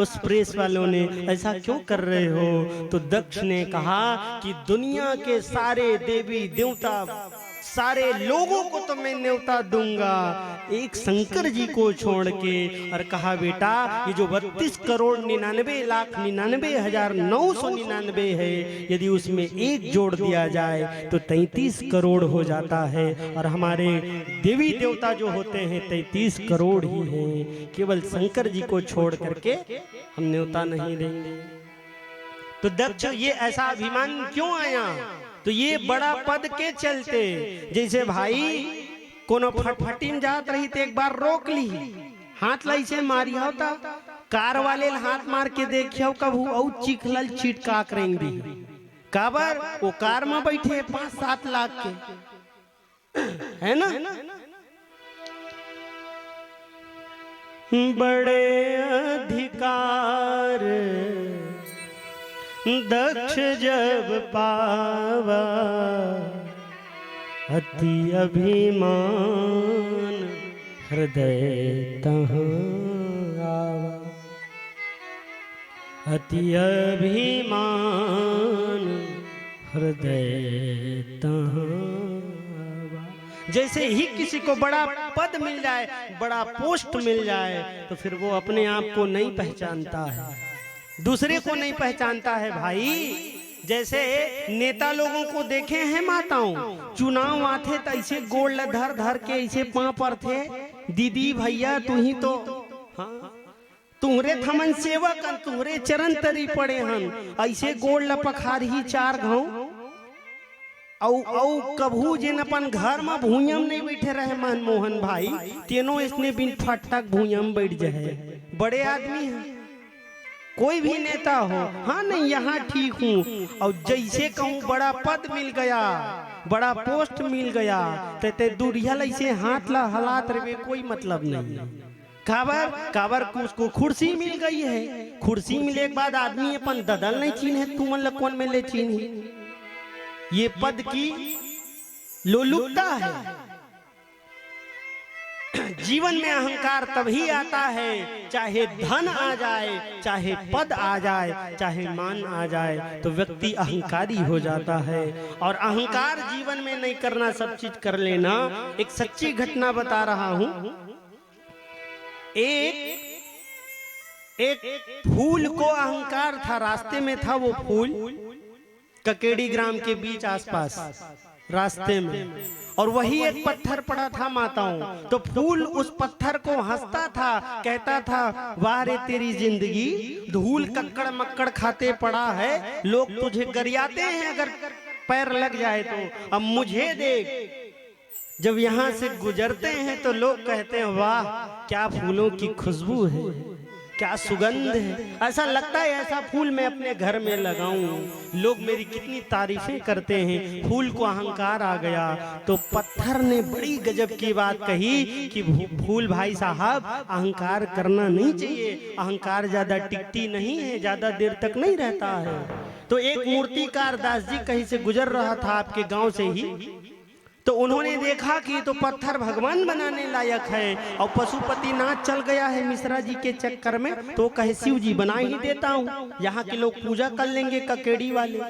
उस प्रेस वालों ने, ऐसा क्यों कर रहे हो? तो दक्ष ने कहा कि दुनिया के सारे देवी देवता, सारे लोगों को तो मैं न्योता दूंगा, एक शंकर जी को छोड़ के। और कहा बेटा, ये जो 32 करोड़ 99 लाख 99,999 है, यदि उसमें एक जोड़ दिया जाए तो 33 करोड़ हो जाता है। और हमारे देवी देवता जो होते हैं 33 करोड़ ही हैं, केवल शंकर जी को छोड़ करके हम न्योता नहीं देंगे। तो दक्ष ये ऐसा अभिमान क्यों आया? तो ये बड़ा पद के चलते। जैसे भाई कोनो फटफटी में जात रही तो एक बार रोक ली, हाथ लाई से मारी होता, कार वाले हाथ मार के देखियो कभू औ चिखलल छिटका करेंगे। काबर वो कार में बैठे 5-7 लाख के, है ना? बड़े अधिकार दक्ष जब पावा, अति अभिमान हृदय तहाँ आवा। अति अभिमान हृदय तहाँ आवा। जैसे ही किसी को बड़ा पद मिल जाए, बड़ा पोस्ट मिल जाए, तो फिर वो अपने आप को नहीं पहचानता है, दूसरे को नहीं पहचानता है। भाई जैसे नेता लोगों को देखे हैं माताओं, चुनाव आते तो ऐसे गोड़ धर धर के ऐसे पांव पर थे, दीदी भैया तू ही तो, हाँ तुम्हारे थमन सेवक, तुम्हारे चरण तरी पड़े हन, ऐसे गोड़ लपखार ही 4 घाव। औ कभू जिन अपन घर में भूयम नहीं बैठे रहे मनमोहन भाई, तीनों इसने बिन फटक भूयम बैठ जाए। बड़े आदमी हैं, कोई भी नेता हो, हाँ नहीं यहाँ ठीक हूँ, और जैसे कहूँ बड़ा पद मिल गया, बड़ा पोस्ट मिल गया, ते दूरिया ऐसे हाथ ला हलात रहे, कोई मतलब नहीं। काबर उसको कुर्सी मिल गई है, कुर्सी मिले के बाद आदमी अपन ददल नहीं चीन्हे, तुम कौन में ले चीन्ही। ये पद की लोलुपता है। जीवन में अहंकार तभी आता है, चाहे धन आ जाए, चाहे पद आ जाए, चाहे मान आ जाए, तो व्यक्ति अहंकारी हो जाता है। और अहंकार जीवन में नहीं करना, सब चीज कर लेना। एक सच्ची घटना बता रहा हूं। एक फूल को अहंकार था, रास्ते में था वो फूल, ककेड़ी ग्राम के बीच आसपास रास्ते में, और वही एक पत्थर पड़ा था माताओं। तो फूल उस पत्थर को हंसता था, कहता था वाह रे तेरी जिंदगी, धूल कक्कड़ मक्कड़ खाते पड़ा है, लोग तुझे गरियाते हैं अगर पैर लग जाए तो, अब मुझे देख। जब यहाँ से गुजरते हैं तो लोग कहते हैं वाह क्या फूलों की खुशबू है, क्या सुगंध है, ऐसा लगता है ऐसा फूल मैं अपने घर में लगाऊं, लोग मेरी कितनी तारीफें करते हैं। फूल को अहंकार आ गया। तो पत्थर ने बड़ी गजब की बात कही कि फूल भाई साहब, अहंकार करना नहीं चाहिए, अहंकार ज्यादा टिकती नहीं है, ज्यादा देर तक नहीं रहता है। तो एक मूर्तिकार दास जी कहीं से गुजर रहा था आपके गांव से ही, तो उन्होंने देखा कि तो पत्थर भगवान बनाने लायक है, और पशुपति नाथ चल गया है मिश्रा जी के चक्कर में, तो कहे शिव जी बना ही देता हूँ, यहाँ के लोग पूजा कर लेंगे ककेड़ी वाले।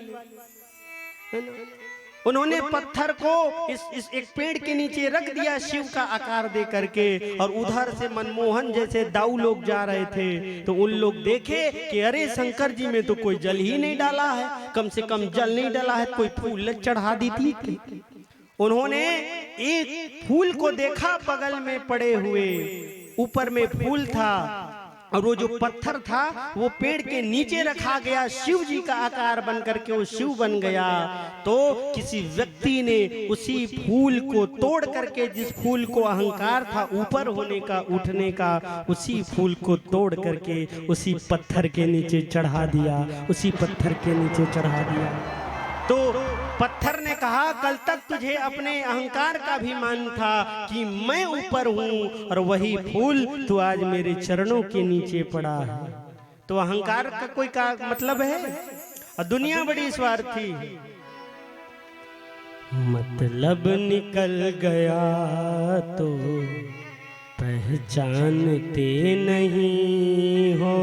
उन्होंने पत्थर को इस एक पेड़ के नीचे रख दिया शिव का आकार दे करके, और उधर से मनमोहन जैसे दाऊ लोग जा रहे थे, तो उन लोग देखे कि अरे शंकर जी में तो कोई जल ही नहीं डाला है, कम से कम जल नहीं डाला है, कोई फूल चढ़ा दी थी। उन्होंने एक फूल को देखा बगल में पड़े हुए, ऊपर में फूल था, और वो जो पत्थर था वो पेड़ के नीचे रखा गया, शिव जी का आकार बन करके वो शिव बन गया। तो किसी व्यक्ति ने उसी फूल को तोड़ करके, जिस फूल को अहंकार था ऊपर होने का, उठने का, उसी फूल को तोड़ करके उसी पत्थर के नीचे चढ़ा दिया, उसी पत्थर के नीचे चढ़ा दिया। तो पत्थर ने कहा कल तक तुझे अपने अहंकार का भी मान था कि मैं ऊपर हूं, और वही फूल तो आज मेरे चरणों के नीचे पड़ा है। तो अहंकार का कोई का मतलब है? और दुनिया बड़ी स्वार्थी। मतलब निकल गया तो पहचानते नहीं हो,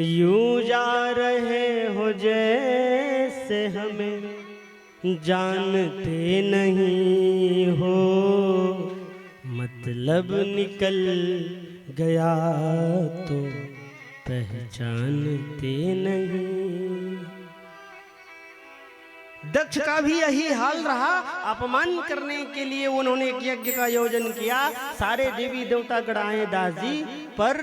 यूं जा रहे हो जैसे हमें जानते नहीं हो, मतलब निकल गया तो पहचानते नहीं। दक्ष का भी यही हाल रहा। अपमान करने के लिए उन्होंने एक यज्ञ का आयोजन किया। सारे देवी देवता गढ़ाए दास जी, पर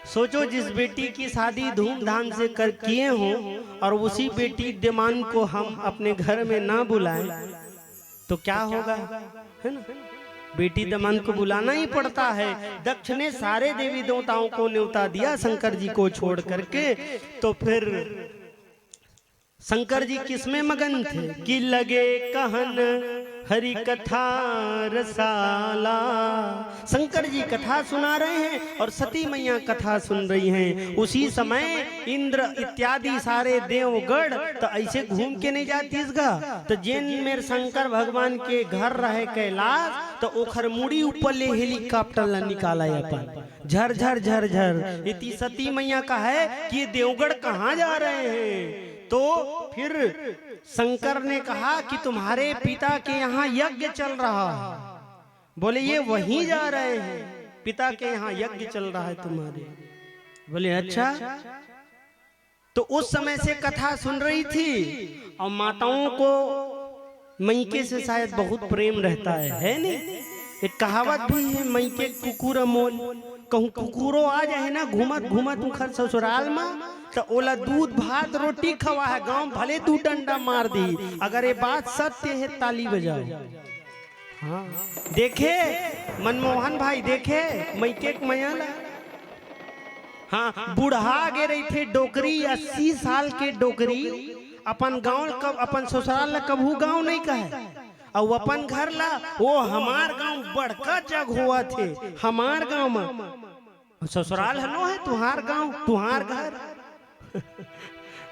सोचो जिस बेटी की शादी धूमधाम से कर किए हों और उसी बेटी विद्यमान को हम अपने घर में ना बुलाएं तो क्या होगा, है ना। बेटी दमन को बुलाना ही पड़ता है। दक्ष ने सारे देवी देवताओं को न्योता दिया शंकर जी को छोड़ करके। तो फिर शंकर जी किसमें मगन थे कि लगे कहन हरि कथा रसाला। शंकर जी कथा सुना रहे हैं और सती मैया कथा सुन रही हैं। उसी समय इंद्र इत्यादि सारे देवगढ़ तो ऐसे घूम के नहीं जाती इसका, तो जिन मेरे शंकर भगवान के घर रहे कैलाश, तो ओखर मुड़ी ऊपर ले हेलीकॉप्टर ला निकाला अपन झर झर झर झर। इति सती मैया का है कि देवगढ़ कहाँ जा रहे हैं। तो फिर शंकर ने कहा कि तुम्हारे पिता के यहाँ यज्ञ चल रहा है। बोले ये वहीं जा रहे हैं, पिता के यहाँ यज्ञ चल रहा है तुम्हारे। बोले अच्छा। तो उस समय से कथा सुन रही थी और माताओं को मैके से शायद बहुत प्रेम रहता है नहीं। एक कहावत भी है, मैके कुकुर मोल। कहूँ कुकुरो आ जाए ना घूमत घूमत उखर ससुराल में, तो ओला दूध भात रोटी खवा है, गांव भले 2 डंडा मार दी। अगर ये बात सत्य है ताली बजाओ। हाँ देखे मनमोहन भाई, देखे मैके मैला। हाँ बूढ़ा गे रही थे डोकरी, 80 साल के डोकरी अपन गांव कब अपन ससुराल ला कबू गांव नहीं कहे, और अपन घर ला वो हमार गांव बड़का जग हुआ थे। हमार गांव में ससुराल हनो है, तुहार गांव तुहार घर।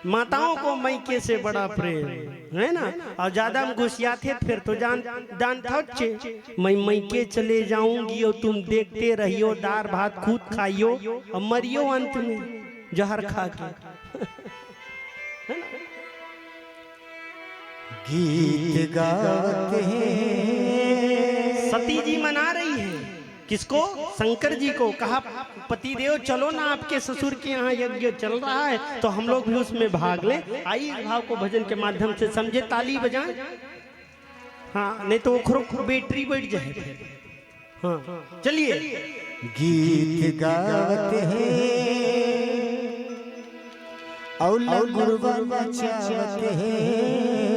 माताओं को मैके से बड़ा प्रेम है ना। और ज्यादा हम घुसिया थे फिर तो जान था मैं मैके चले जाऊंगी और तुम देखते रहियो, दार भात खुद खाइयो और मरियो अंत में जहर खा के। गीत गाते हैं। सती जी मना रही है किसको, शंकर जी को। कहा पतिदेव चलो ना, आपके ससुर के यहाँ यज्ञ चल रहा है तो हम लोग भी उसमें भाग ले। आई इस भाव को भजन के माध्यम से समझे, ताली बजाएं। हाँ नहीं तो वो बैटरी बैठ जाए फिर। हाँ चलिए। गीत गाते हैं औला गुरबा नचाते हैं,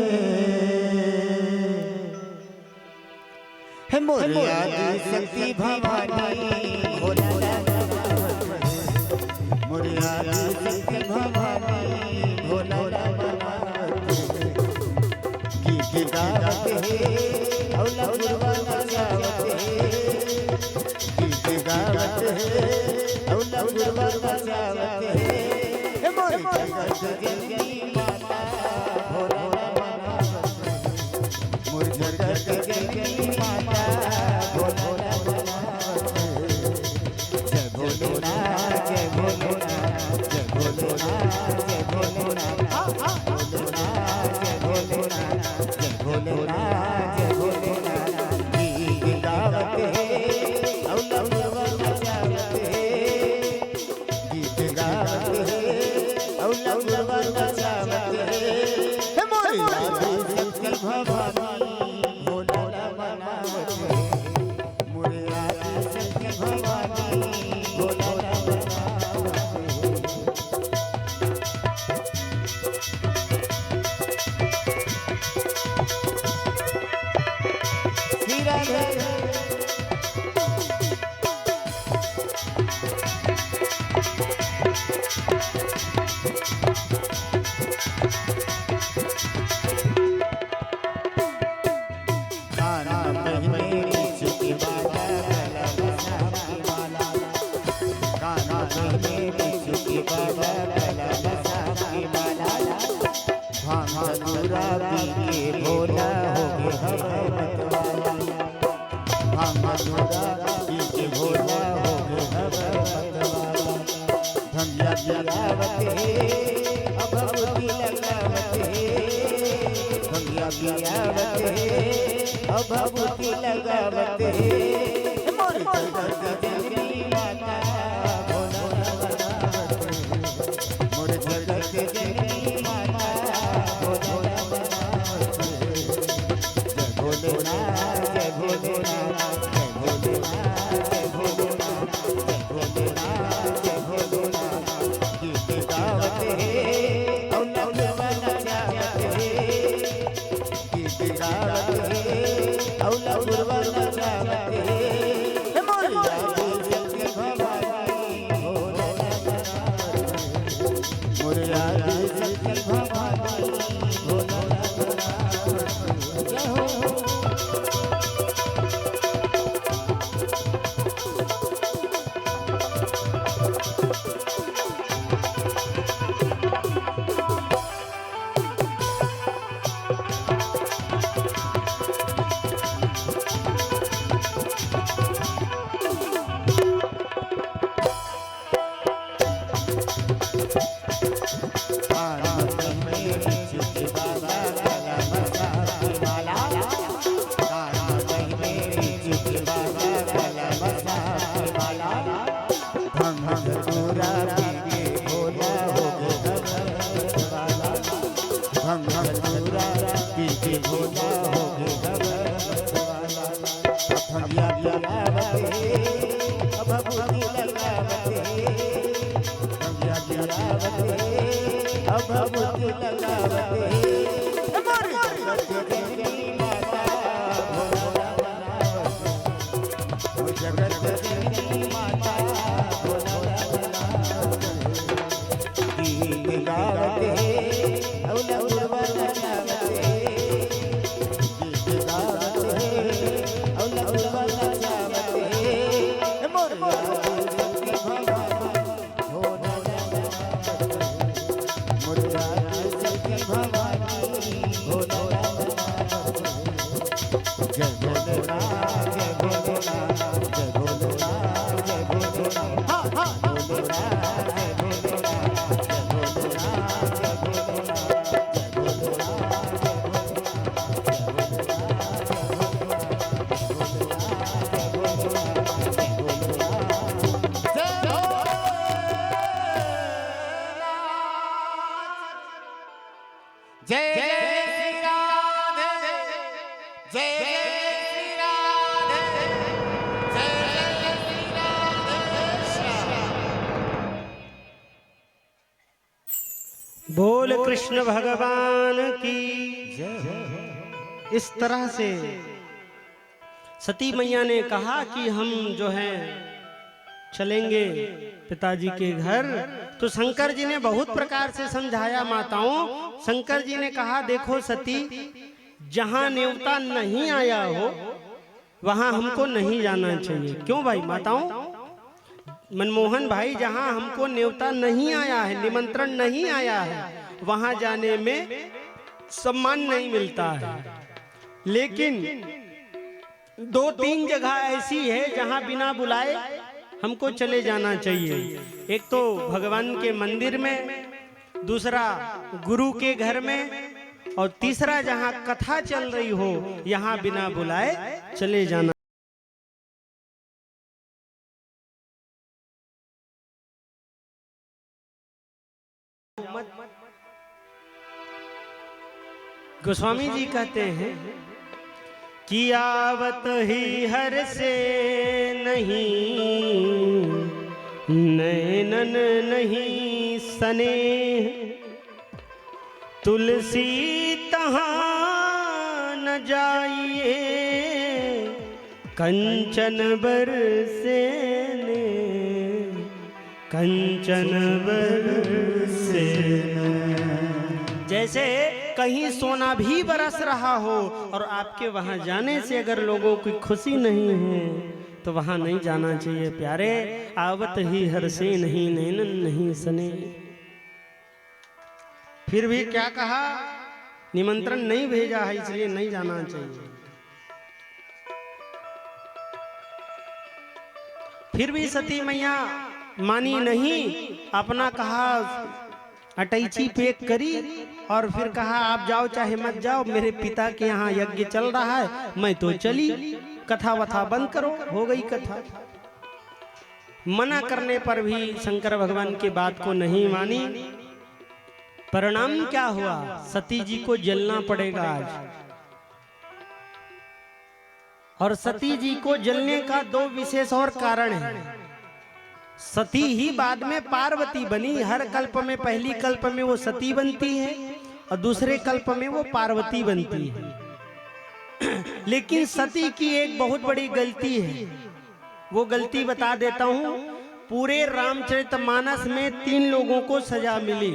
मोरे आदि शक्ति भवानी भोला, मोरे आदि शक्ति भवानी भोला। गीत गाते हैं औला गुरबा नचाते हैं, गीत गाते हैं औला गुरबा नचाते हैं। मोरे जगदगी माता भोला बनावत, मोरे जगदगी माता भोला बनावत। जय भोलेनाथ जय भोलेनाथ जय भोलेनाथ जय भोलेनाथ जय भोलेनाथ जय भोलेनाथ जय भोलेनाथ। गीत गावत है औला गुरबा नचावत है, गीत गावत है औला गुरबा नचावत है। मोरे आदि शक्ति भवानी भोला बनावत है, मोरे आदि शक्ति भवानी भोला बनावत है। श्री राधे। भोला हो गए मधुरा बीच भोला हो गए मतवाला भंगिया गिरावत है अब भभूति लगावत है भंगिया गिरावत है अब भभूति लगावत है मोर जगत जननी माता भोला बनावत है मोर जगत जननी माता भोला बनावत है जय भोलेनाथ जय भोलेनाथ जय भोलेनाथ जय भोलेनाथ जय भोलेनाथ जय भोलेनाथ गीत गावत है और नगवा नचावत है गीत गावत है और नगवा नचावत है मोर आदि शक्ति भवानी भोला बनावत है मोर आदि शक्ति भवानी भोला बनावत है जय हो बोल कृष्ण भगवान की। इस तरह से सती मैया ने कहा कि हम जो है चलेंगे पिताजी के घर। तो शंकर जी ने बहुत प्रकार से समझाया माताओं। शंकर जी ने कहा देखो सती, जहां न्योता नहीं आया हो वहां हमको नहीं जाना चाहिए। क्यों भाई माताओं? मनमोहन भाई, जहां हमको न्योता नहीं आया है, निमंत्रण नहीं आया है, वहां जाने में सम्मान नहीं मिलता है। लेकिन दो तीन जगह ऐसी है जहां बिना बुलाए हमको चले जाना चाहिए। एक तो भगवान के मंदिर में, दूसरा गुरु के घर में, और तीसरा जहां कथा चल रही हो यहां बिना बुलाए चले जाना। गोस्वामी जी कहते हैं कि आवत ही हर से नहीं, नैनन नहीं सने, तुलसी तहाँ न जाइए, कंचन बरसे ने, कंचन बरसे ने। जैसे कहीं सोना भी बरस रहा हो और आपके वहां जाने से अगर लोगों की खुशी नहीं है तो वहां नहीं जाना चाहिए प्यारे। आवत ही हर से नहीं, नैनन नहीं सने। फिर भी क्या कहा? निमंत्रण नहीं भेजा है इसलिए नहीं जाना चाहिए। फिर भी सती मैया मानी नहीं, अपना कहा अटैची पैक करी और फिर कहा आप जाओ चाहे मत जाओ, मेरे पिता के यहाँ यज्ञ चल रहा है, मैं तो चली, कथा वथा बंद करो। हो गई कथा। मना करने पर भी शंकर भगवान की बात को नहीं मानी। परिणाम क्या हुआ? सती जी को जलना पड़ेगा आज। और सती जी को जलने का दो विशेष और कारण है। सती ही बाद में पार्वती बनी। हर कल्प में, पहली कल्प में वो सती बनती है और दूसरे कल्प में वो पार्वती बनती है। लेकिन सती की एक बहुत बड़ी गलती है, वो गलती बता देता हूं। पूरे रामचरितमानस में 3 लोगों को सजा मिली।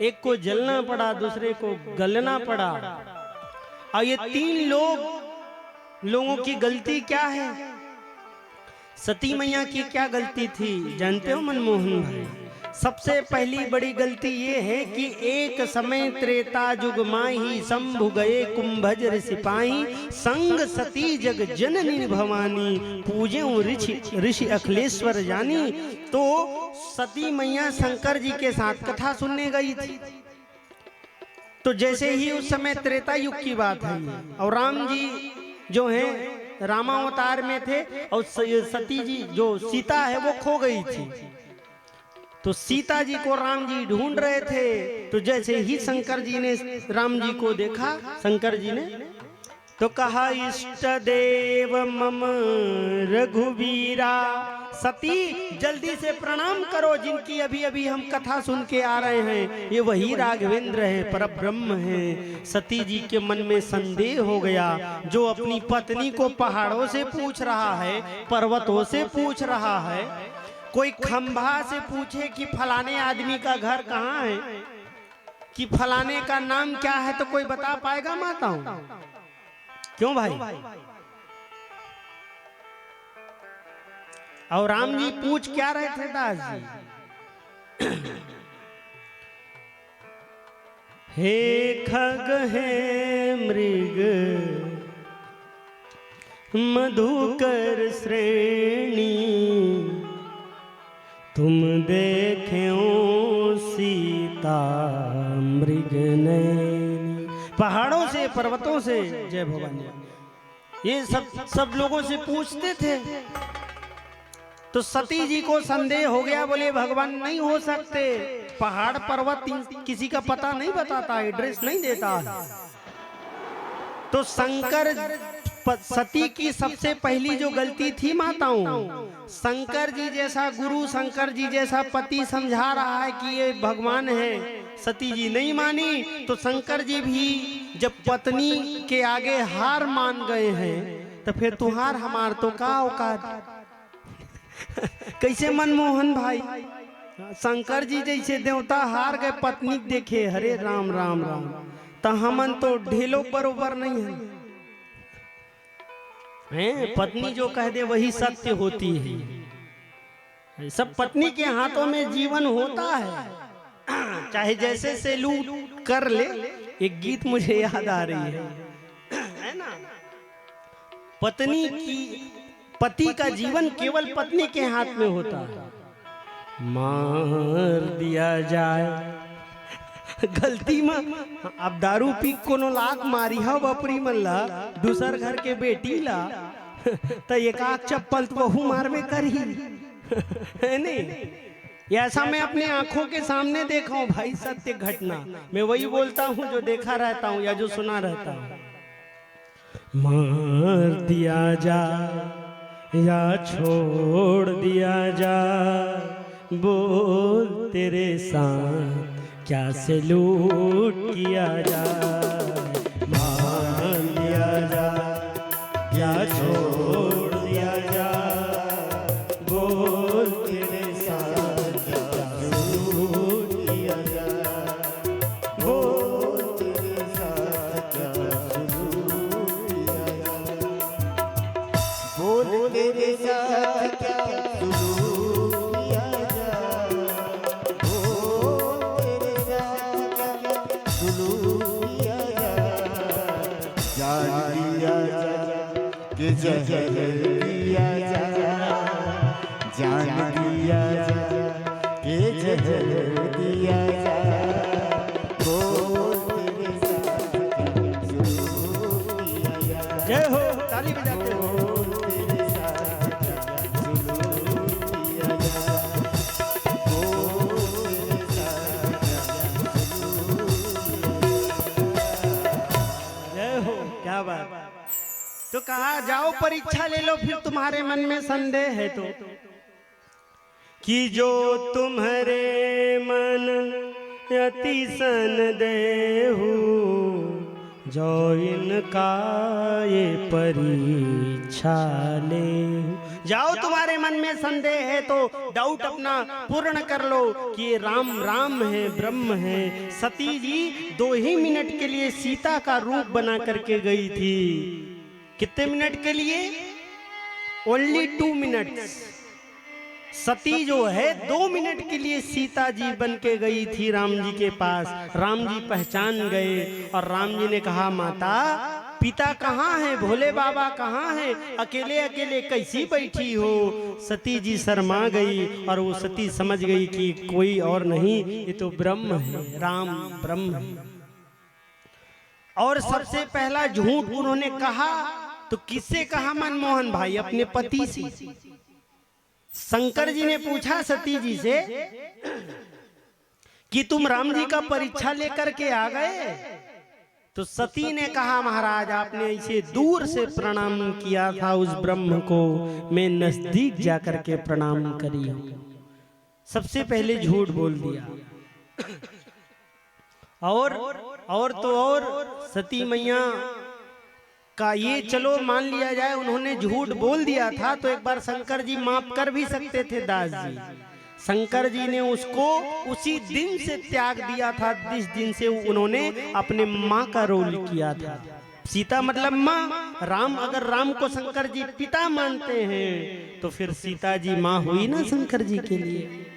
एक को जलना पड़ा, दूसरे को गलना पड़ा। और ये 3 लोगों की गलती क्या है? सती मैया की क्या गलती थी जानते हो मनमोहन भाई? सबसे पहली बड़ी गलती ये है कि एक समय त्रेता युग माही, शंभु गए कुंभज ऋषिपाही, संग सती जग जननी भवानी, पूजे ऋषि अखिलेश्वर जानी। तो सती मैया शंकर जी के साथ कथा सुनने गई थी। तो जैसे ही उस समय त्रेता युग की बात है और राम जी जो है रामावतार में थे और सती जी जो सीता है वो खो गई थी। तो सीता जी को राम जी ढूंढ रहे थे। तो जैसे ही शंकर जी ने राम जी को देखा, शंकर जी ने तो कहा इष्ट देव मम रघुवीरा। सती जल्दी से प्रणाम करो, जिनकी अभी अभी हम कथा सुन के आ रहे हैं, ये वही राघवेंद्र है, परब्रह्म है। सती जी के मन में संदेह हो गया। जो अपनी पत्नी को पहाड़ों से पूछ रहा है, पर्वतों से पूछ रहा है, कोई खंभा से पूछे कि फलाने आदमी का घर कहाँ है, कि फलाने का नाम क्या है, तो कोई बता पाएगा माताओं? क्यों भाई? और राम जी पूछ क्या रहे थे दास जी? हे खग हे मृग मधुकर श्रेणी, तुम देखे सीता मृग नैनी। पहाड़ों से, पर्वतों से, जय भवानी, ये सब लोगों से पूछते थे। तो सती जी को संदेह हो गया, बोले भगवान नहीं हो सकते, पहाड़ पर्वत किसी का पता नहीं बताता, एड्रेस नहीं देता। तो शंकर सती की सबसे पहली जो गलती थी माताओं, शंकर जी जैसा गुरु, शंकर जी जैसा पति समझा रहा है कि ये भगवान है, सती जी नहीं मानी। तो शंकर जी भी जब पत्नी के आगे हार मान गए हैं, तो फिर तुहार हमार तो का औकात। कैसे मनमोहन भाई? शंकर जी जैसे देवता हार गए, पत्नी देखे, हरे राम राम राम, तो हमन तो ढेलो बरोबर नहीं है। पत्नी जो कह दे वही सत्य होती है। सब पत्नी के हाथों में जीवन होता है, चाहे जैसे से लूट कर ले। एक गीत मुझे याद आ रही है ना, पति का जीवन केवल पत्नी के हाथ में होता है। मार दिया जाए गलती में, अब दारू पी कोनो लाख मारी हो बपरी मल्ला, दूसर घर के बेटी ला तो एक आख चप्पल तो वहू मार में करी है नहीं। ऐसा मैं अपने आंखों के सामने देखा हूं भाई, सत्य घटना। मैं वही बोलता हूं जो देखा रहता हूं या जो सुना रहता हूं। मार दिया जा या छोड़ दिया जा, बोल तेरे साथ क्या सलूट किया जाए। मान लिया जा या छोड़ दिया जा, बोल तेरे साथ क्या सलूट किया जाए, बोल तेरे साथ क्या सलूट किया जाए, बोल तेरे साथ क्या जहर दिया जा, कर दिया जाए, बोल तेरे साथ क्या जुल्म किया जाए, जय हो, ताली बजाते हो। बोल तेरे साथ क्या जुल्म किया जाए, बोल तेरे साथ क्या जुल्म किया जाए। जय हो, क्या बात। तो कहा जाओ परीक्षा ले लो, फिर तुम्हारे मन में संदेह है तो कि जो तुम्हारे मन अति संदेहु, जो इनका ये परीक्षा ले। जाओ तुम्हारे मन में संदेह है तो डाउट अपना पूर्ण कर लो कि ये राम राम है, ब्रह्म है। सती जी 2 ही मिनट के लिए सीता का रूप बना करके गई थी। कितने मिनट के लिए? Only 2 minute. सती जो है 2 मिनट के लिए सीता जी बन के गई थी राम जी के पास। राम जी पहचान गए और राम जी ने कहा, माता पिता कहाँ है, भोले बाबा कहाँ है, अकेले अकेले कैसी बैठी हो। सती जी शर्मा गई और वो सती समझ गई कि कोई और नहीं, ये तो ब्रह्म है, राम ब्रह्म है। और सबसे पहला झूठ उन्होंने कहा तो किससे कहा मनमोहन भाई? अपने पति से। शंकर जी ने पूछा सती जी से कि तुम राम जी का परीक्षा लेकर के आ गए? तो सती ने कहा, महाराज आपने ऐसे दूर से प्रणाम किया था उस ब्रह्म को, मैं नजदीक जाकर के प्रणाम करी हूं। सबसे पहले झूठ बोल दिया। और तो और सती मैया का ये चलो मान लिया जाए उन्होंने झूठ बोल दिया था, तो एक बार शंकर जी माफ कर भी सकते थे दास जी। शंकर जी ने उसको उसी दिन से त्याग दिया था जिस दिन से उन्होंने अपने माँ का रोल किया था। सीता मतलब माँ। राम, अगर राम को शंकर जी पिता मानते हैं तो फिर सीता जी माँ हुई ना शंकर जी के लिए।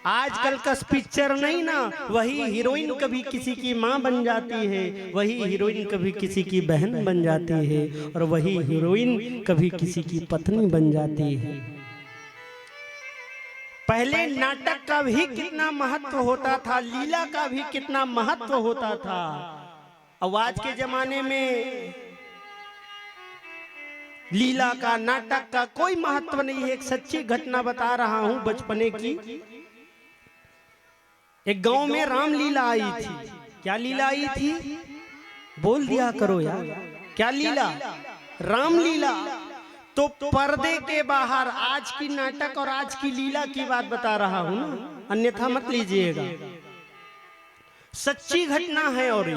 आजकल का पिक्चर नहीं ना, वही हीरोइन कभी किसी की माँ बन जाती है, वही हीरोइन कभी किसी की बहन बन जाती है, और वही हीरोइन कभी किसी की पत्नी बन जाती है। पहले नाटक का भी कितना महत्व होता था, लीला का भी कितना महत्व होता था। अब आज के जमाने में लीला का, नाटक का कोई महत्व नहीं है। एक सच्ची घटना बता रहा हूं बचपने की। एक गांव में रामलीला आई थी। क्या लीला आई थी? बोल दिया करो यार, क्या लीला? रामलीला। तो पर्दे के बाहर, आज की नाटक और आज की लीला की बात बता रहा हूं ना, अन्यथा मत लीजिएगा। सच्ची घटना है। और ये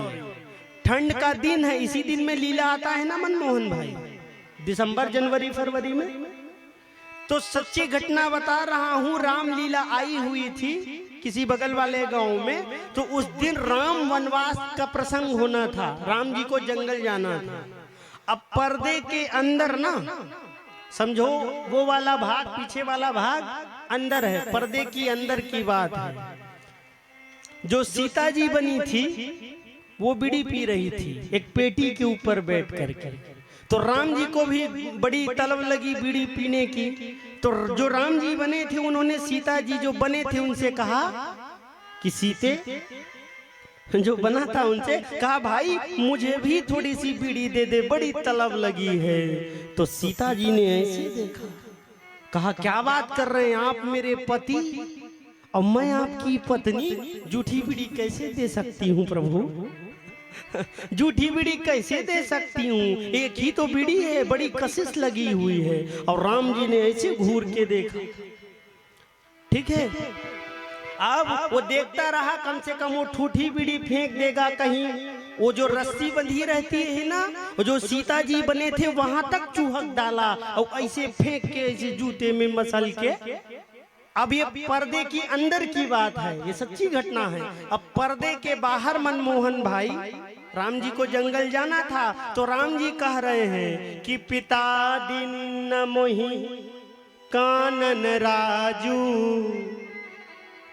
ठंड का दिन है, इसी दिन में लीला आता है ना मनमोहन भाई, दिसंबर जनवरी फरवरी में। तो सच्ची घटना बता रहा हूं, रामलीला आई हुई थी किसी बगल वाले गांव में। तो उस दिन राम वनवास का प्रसंग होना था, राम जी को जंगल जाना था। अब पर्दे के अंदर ना, समझो वो वाला भाग, पीछे वाला भाग अंदर है, पर्दे की अंदर की बात है। जो सीता जी बनी थी वो बीड़ी पी रही थी एक पेटी के ऊपर बैठ करके। तो राम जी को भी बड़ी तलब लगी बीड़ी पीने की। तो जो राम जी बने थे उन्होंने सीता जी जो बने थे उनसे कहा कि सीते, जो बना था उनसे कहा, भाई मुझे भी थोड़ी सी बीड़ी दे दे, बड़ी तलब लगी है। तो सीता जी ने ऐसे देखा, कहा क्या बात कर रहे हैं आप, मेरे पति और मैं आपकी पत्नी, जूठी बीड़ी कैसे दे सकती हूँ प्रभु? जूठी बीड़ी कैसे दे सकती हूँ, एक ही तो बीड़ी है, बड़ी कशिश लगी हुई है। और राम जी ने ऐसे घूर के देखा। ठीक है, अब वो देखता रहा, कम से कम वो ठूठी बीड़ी फेंक देगा कहीं। वो जो रस्सी बंधी रहती है ना, वो जो सीता जी बने थे वहां तक चूहक डाला और ऐसे फेंक के ऐसे जूते में मसल के। अब ये पर्दे की अंदर की बात है, ये सच्ची घटना है। अब पर्दे के बाहर मनमोहन भाई, राम जी को जंगल जाना था, तो राम जी कह रहे हैं कि पिता दिन मोहि कानन राजू,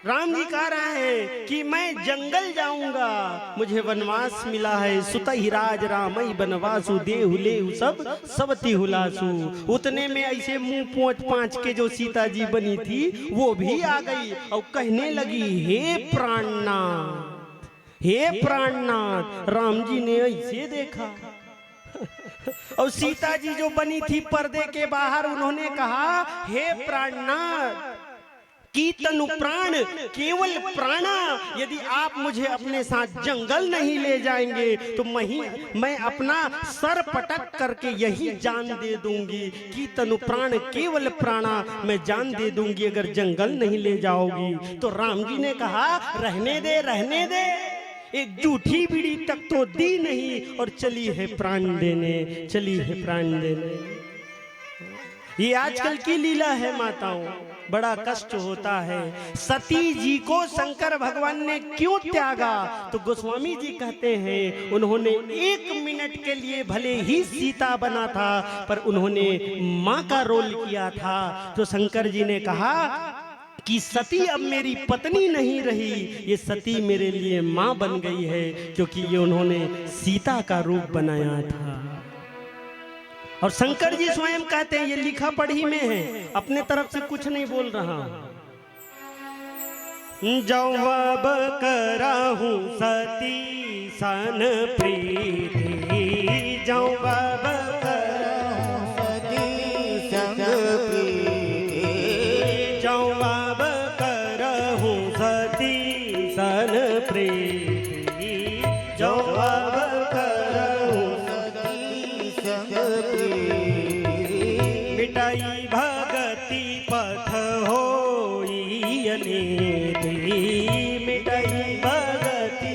राम जी कह रहे हैं कि मैं जंगल जाऊंगा, मुझे वनवास मिला है। सुतहि राज रामई बनवासु देहु लेहु सब सबति हुलासु। उतने में ऐसे मुंह पोंछ पांच के जो सीता जी बनी थी वो भी आ गई और कहने लगी, हे प्राणनाथ, हे प्राणनाथ। राम जी ने ऐसे देखा और सीता जी जो बनी थी पर्दे के बाहर, उन्होंने कहा, हे प्राणनाथ, की तनु प्राण केवल प्राणा, यदि आप मुझे अपने साथ जंगल नहीं ले जाएंगे तो मैं अपना सर पटक करके यही जान दे दूंगी। की तनु प्राण केवल प्राणा, मैं जान दे दूंगी अगर जंगल नहीं ले जाओगी। तो राम जी ने कहा, रहने दे रहने दे, एक जूठी बीड़ी तक तो दी नहीं और चली है प्राण देने, चली है प्राण देने। ये आजकल की लीला है माताओं, बड़ा कष्ट होता है। सती जी को शंकर भगवान ने क्यों त्यागा? तो गोस्वामी जी कहते हैं, उन्होंने 1 मिनट के लिए भले ही सीता बना था पर उन्होंने माँ का रोल किया था। तो शंकर जी ने कहा कि सती अब मेरी पत्नी नहीं रही, ये सती मेरे लिए माँ बन गई है, क्योंकि ये उन्होंने सीता का रूप बनाया था। और शंकर जी स्वयं कहते हैं, ये लिखा पढ़ी में है, अपने तरफ से कुछ नहीं बोल रहा। जवाब कराहूं सती सन प्रीति, जवाब कराहूं सती संग प्रीति, जवाब कराहूं सती सन प्रीति, जवाब कराहूं सती संग प्रीति, मिटाई भगति पथ होई अनिति, मिटाई भगति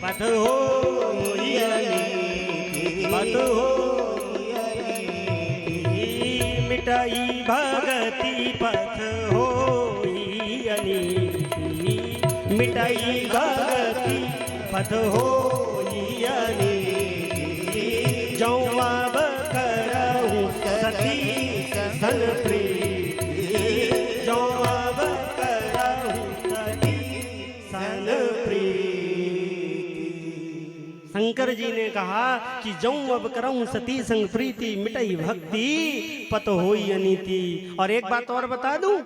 पथ होई अनिति, पथ होई अनिति, मिटाई भगति पथ होई अनिति, मिटाई भगति पथ होई अनिति, जवाब कराहूं सती सन प्रीति, जवाब कराहूं सती सन प्रीति। शंकर जी ने कहा कि जवाब कराहूं सती संग प्रीति, मिटाई भक्ति पत होई अनीति। और एक बात और बता दूं,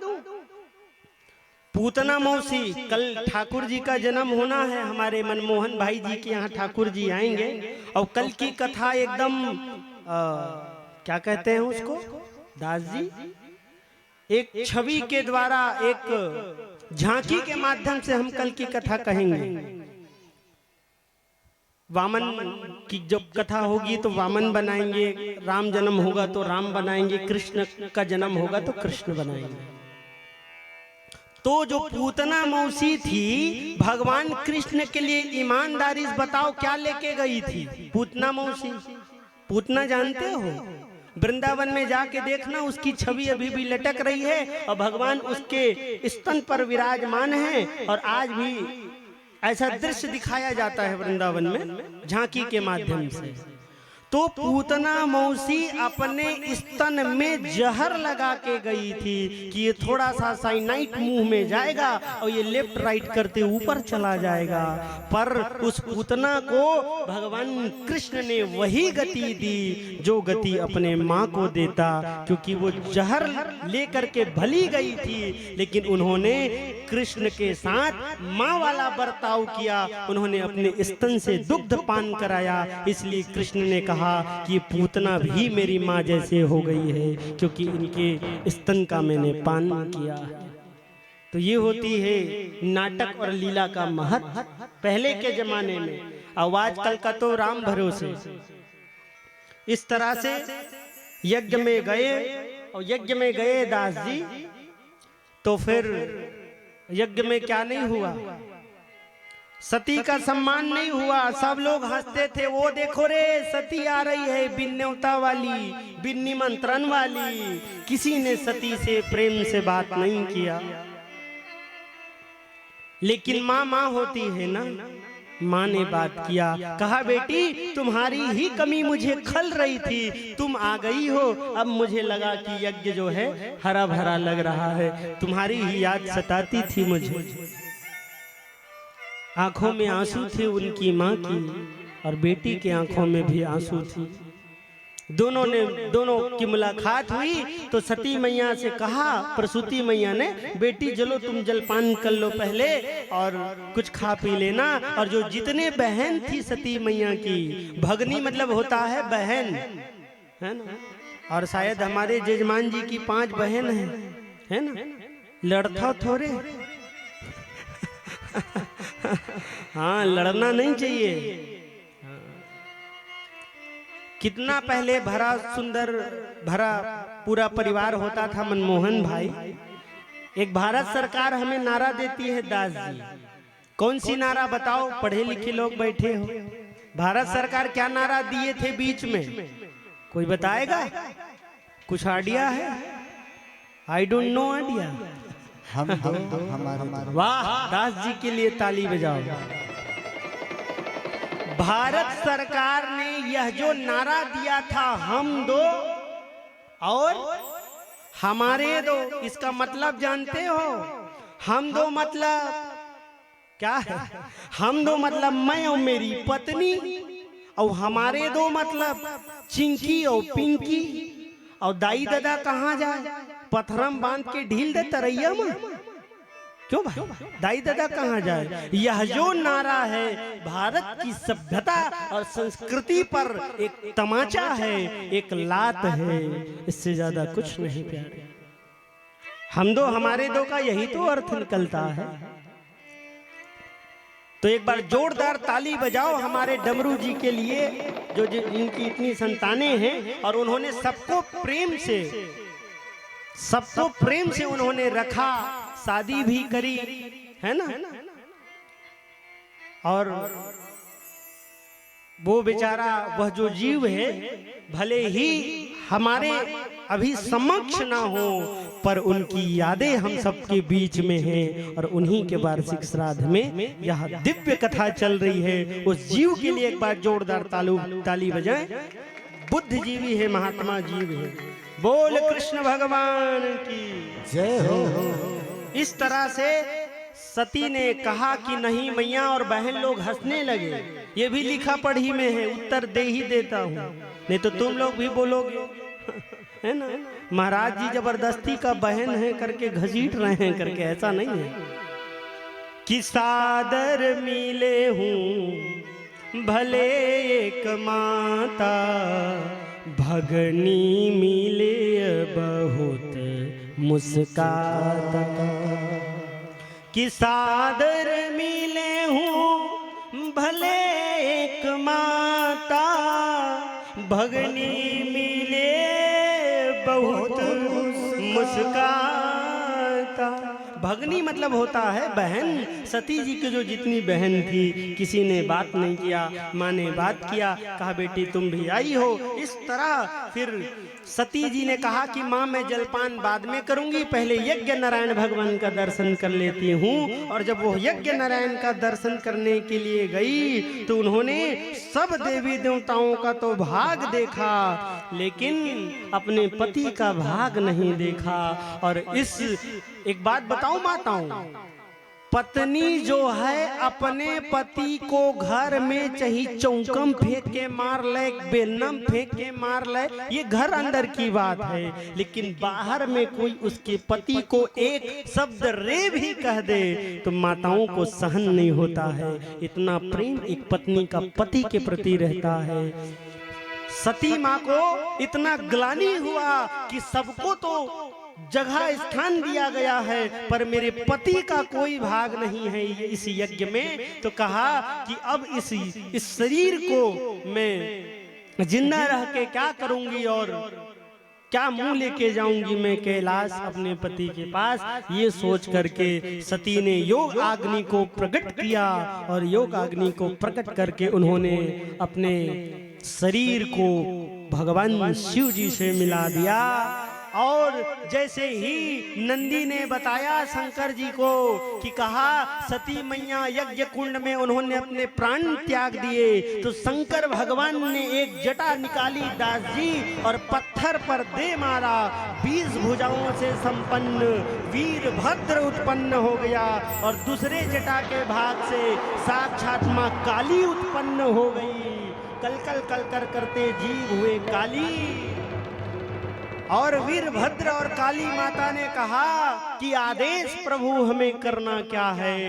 पूतना मौसी, कल ठाकुर जी का जन्म होना है, हमारे मनमोहन भाई जी के यहाँ ठाकुर जी आएंगे और कल की कथा एकदम क्या कहते हैं उसको दास जी, एक छवि के द्वारा, एक झांकी के माध्यम से हम कल की कथा कहेंगे। वामन की जब कथा होगी तो वामन बनाएंगे, राम जन्म होगा तो राम बनाएंगे, कृष्ण का जन्म होगा तो कृष्ण बनाएंगे। तो जो पूतना मौसी थी, भगवान कृष्ण के लिए ईमानदारी से बताओ क्या लेके गई थी पूतना मौसी? पूतना जानते हो? वृंदावन में जाके देखना, उसकी छवि अभी भी लटक रही है और भगवान उसके स्तन पर विराजमान है। और आज भी ऐसा दृश्य दिखाया जाता है वृंदावन में झांकी के माध्यम से। तो पूतना मौसी अपने स्तन में जहर लगा के गई थी कि ये थोड़ा सा साइनाइट मुंह में जाएगा और ये लेफ्ट राइट करते ऊपर चला जाएगा। पर उस पूतना को भगवान कृष्ण ने वही गति दी जो गति अपने माँ को देता, क्योंकि वो जहर लेकर के भली गई थी, लेकिन उन्होंने कृष्ण के साथ माँ वाला बर्ताव किया। उन्होंने अपने स्तन से दुग्ध पान कराया, इसलिए कृष्ण ने कहा कि पूतना भी मेरी माँ जैसे हो गई है, क्योंकि इनके स्तन का मैंने पान किया है। तो ये होती है नाटक और लीला का महत्व पहले के जमाने में। अब आजकल का तो राम भरोसे। इस तरह से यज्ञ में गए और यज्ञ में गए दास जी, तो फिर यज्ञ में क्या नहीं हुआ, सती का सम्मान नहीं हुआ। सब लोग हंसते थे, वो देखो रे सती आ रही है, बिन न्योता वाली, बिन निमंत्रण वाली। किसी ने सती से प्रेम से बात नहीं किया। लेकिन माँ माँ होती है ना, माँ ने बात किया, कहा बेटी तुम्हारी ही कमी मुझे खल रही थी, तुम आ गई हो, अब मुझे लगा कि यज्ञ जो है हरा भरा लग रहा है, तुम्हारी ही याद सताती थी मुझे। आंखों में आंसू थे उनकी माँ की और बेटी के आंखों में भी आंसू थी। दोनों की मुलाकात हुई तो सती मैया से कहा, प्रसूति मैया ने, बेटी चलो तुम जलपान कर लो पहले और कुछ खा पी लेना। और जो जितने बहन थी सती मैया की, भगनी मतलब होता है बहन, है ना, और शायद हमारे जजमान जी की 5 बहन है ना, लड़ता थोड़े हाँ, लड़ना नहीं चाहिए। कितना पहले भरा सुंदर भरा पूरा परिवार होता था मनमोहन भाई। एक भारत सरकार हमें नारा देती है दास जी, कौन सी नारा बताओ, पढ़े लिखे लोग बैठे हो। भारत सरकार क्या नारा दिए थे बीच में, कोई बताएगा? कुछ आइडिया है? I don't know idea. हम दो हमारे। वाह, दास जी के लिए ताली बजाओ। भारत सरकार ने यह जो नारा दिया था, हम दो और हमारे दो, इसका मतलब जानते हो? हम दो मतलब क्या है? हम दो मतलब मैं और मेरी पत्नी, और हमारे दो मतलब चिंकी और पिंकी। और दाई दादा कहाँ जाए? पत्थरम बांध के ढील दे तरैया में, क्यों भाई? दाई दादा कहाँ जाए? यह जो नारा है भारत की सभ्यता और संस्कृति पर एक तमाचा है, एक लात है, इससे ज्यादा कुछ नहीं प्यारे। हम दो हमारे दो का यही तो अर्थ निकलता है। तो एक बार जोरदार ताली बजाओ हमारे डमरू जी के लिए, जो जिनकी इतनी संतानें हैं और उन्होंने सबको प्रेम से उन्होंने रखा, शादी भी करी, है ना। और वो बेचारा, वह जो जीव है, भले ही हमारे अभी समक्ष ना हो, पर उनकी यादें हम सबके बीच में हैं। और उन्हीं के वार्षिक श्राद्ध में यह दिव्य कथा चल रही है। उस जीव के लिए एक बार जोरदार ताली बजाएं। बुद्धिजीवी है, महात्मा जीव है। बोल कृष्ण भगवान की जय हो। इस तरह से सती ने कहा कि नहीं मैया, और बहन लोग हंसने लगे। ये भी लिखा पढ़ी में है, उत्तर दे ही देता हूँ, नहीं तो तुम लोग भी बोलोगे है ना, महाराज जी जबरदस्ती का बहन है करके घसीट रहे हैं करके, ऐसा नहीं है। कि सादर मिले हूँ भले एक माता, भगनी मिले बहुत मुस्काता। कि सादर मिले हूँ भले एक माता, भगनी मिले बहुत मुस्काता। भगनी मतलब होता है बहन। सती जी की जो जितनी बहन थी, किसी ने बात नहीं किया, माँ ने बात किया, कहा बेटी तुम भी आई हो। इस तरह फिर सती जी ने कहा कि माँ मैं जलपान बाद में करूंगी, पहले यज्ञ नारायण भगवान का दर्शन कर लेती हूँ। और जब वो यज्ञ नारायण का दर्शन करने के लिए गई तो उन्होंने सब देवी देवताओं का तो भाग देखा, लेकिन अपने पति का भाग नहीं देखा। और इस एक बात बताऊं माताओं, पत्नी जो है अपने पति को घर में चाहे चौकम फेंक के मार ले, बेलनम फेंक के मार ले, ये घर अंदर की बात है। लेकिन बाहर में कोई उसके पति को एक शब्द रे भी कह दे तो माताओं को सहन नहीं होता है। इतना प्रेम एक पत्नी का पति के प्रति रहता है। सती माँ को इतना ग्लानि हुआ कि सबको तो जगह स्थान दिया गया है, पर मेरे पति का कोई भाग नहीं है इस यज्ञ में। तो कहा कि अब इस शरीर को मैं जिंदा रह के क्या करूंगी और क्या मुंह लेके जाऊंगी मैं कैलाश अपने पति के पास। ये सोच करके सती ने योग अग्नि को प्रकट किया, और योग अग्नि को प्रकट करके उन्होंने अपने शरीर को भगवान शिव जी से मिला दिया। और जैसे ही नंदी ने बताया शंकर जी को कि कहा सती मैया यज्ञ कुंड में उन्होंने अपने प्राण त्याग दिए, तो शंकर भगवान ने एक जटा निकाली दास जी और पत्थर पर दे मारा। 20 भुजाओं से संपन्न वीरभद्र उत्पन्न हो गया और दूसरे जटा के भाग से साक्षात मां काली उत्पन्न हो गई। कल कल कल कर करते जीव हुए काली। और वीरभद्र और काली माता ने कहा कि आदेश प्रभु हमें करना क्या है।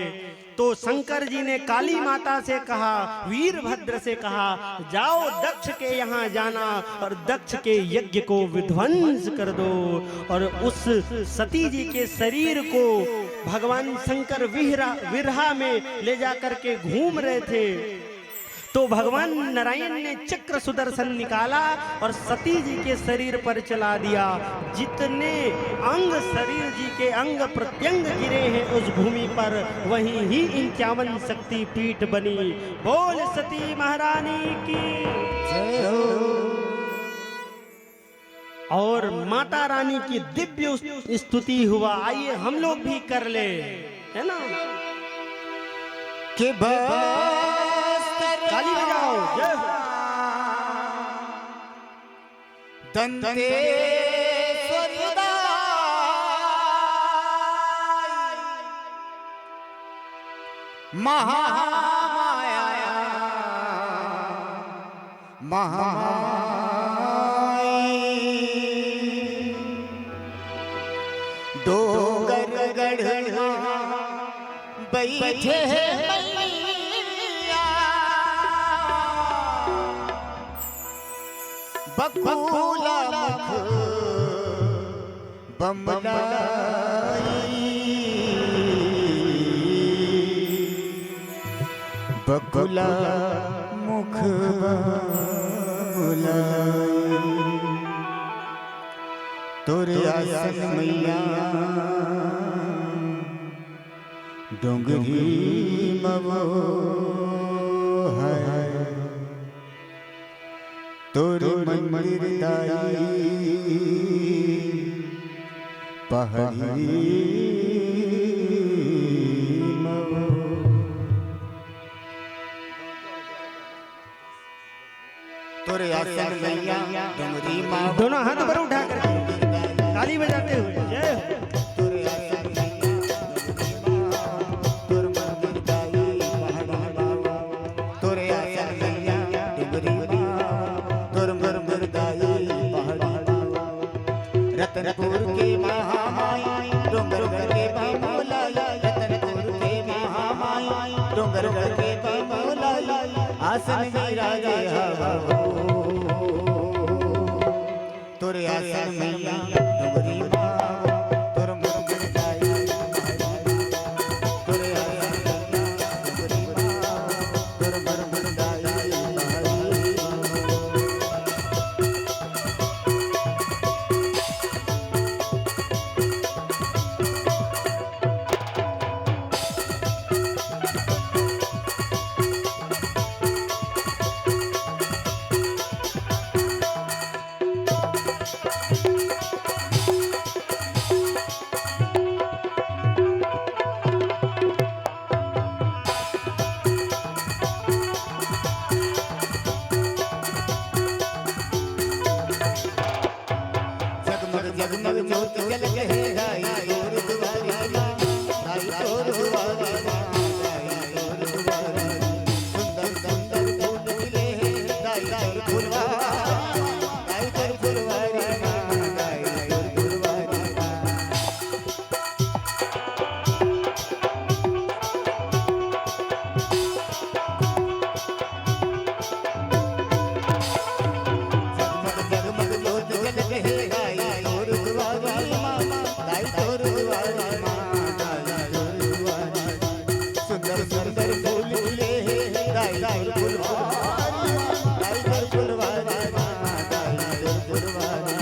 तो शंकर जी ने काली माता से कहा, वीरभद्र से कहा, जाओ दक्ष के यहाँ जाना और दक्ष के यज्ञ को विध्वंस कर दो। और उस सती जी के शरीर को भगवान शंकर विरहा में ले जाकर के घूम रहे थे, तो भगवान नारायण ने चक्र सुदर्शन निकाला और सती जी के शरीर पर चला दिया। जितने अंग शरीर जी के अंग प्रत्यंग गिरे हैं उस भूमि पर, वहीं ही 51 शक्ति पीठ बनी। बोल सती महारानी की जय हो। और माता रानी की दिव्य स्तुति हुआ। आइए हम लोग भी कर ले, है ना, कि ताली बजाओ। जय हो। दंते महामाया दो गढ़ बैठे बकुला मुख बमलाई, बकुला मुख बमलाई। तोरे आसन मैया डोंगरी मवो है, तोरे मंदिर दाई पहाड़ी मवो। तोरे आसन मैया डोंगरी माँ, दोनों हाथ ऊपर उठा करके ताली बजाते हुए जय हो। तोरे आसन मैया तोर मंदिर दाई पहाड़ी बाबा, तोरे आसन मैया डोंगरी रतनपुर के महामाई डोंगर के बाबोलाई, रतनपुर के महामाई डोंगर के बाबोलाई। आसन विराजे हवा तोरे आसन मैया डोंगरी माँ, तोर मंदिर दाई तोरे आसन मैया डोंगरी माँ, तोर मंदिर दाई जगमग ज्योत जल है गाई तोर दुआरी माँ, गाई तोर दुआरी माँ, गाई तोर दुआरी। सुंदर सुंदर फूल खिले हैं गाई तोर फुलवारी, गाई तोर फुलवारी माँ, गाई तोर फुलवारी माँ। जगमग ज्योत जल है गाई सुंदर सुंदर फूल खिले हैं गाई तोर फुलवारी, गाई तोर फुलवारी माँ, गाई तोर फुलवारी।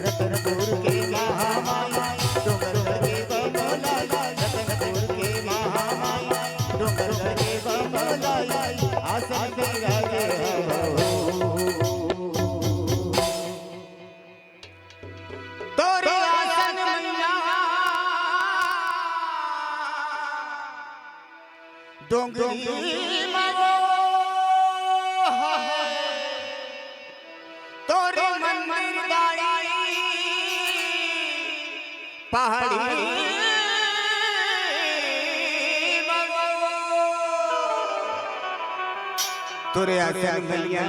रतनपुर के महामाई डोंगर के बाबोलाई, रतनपुर के महामाई डोंगर के बाबोलाई। आसन विराजे हवा तो डोंगरी मारो तोरे मंदिर दाई पहाड़ी मारो तोरे आसन मलिया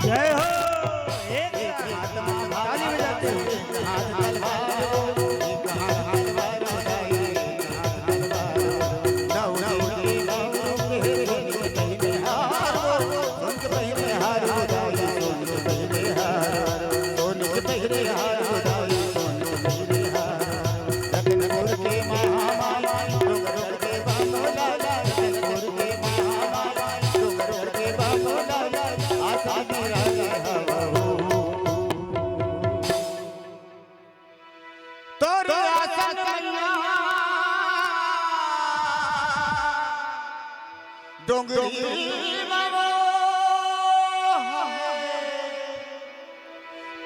जय हो एक ताली बजाते हैं। डोंगरी मारो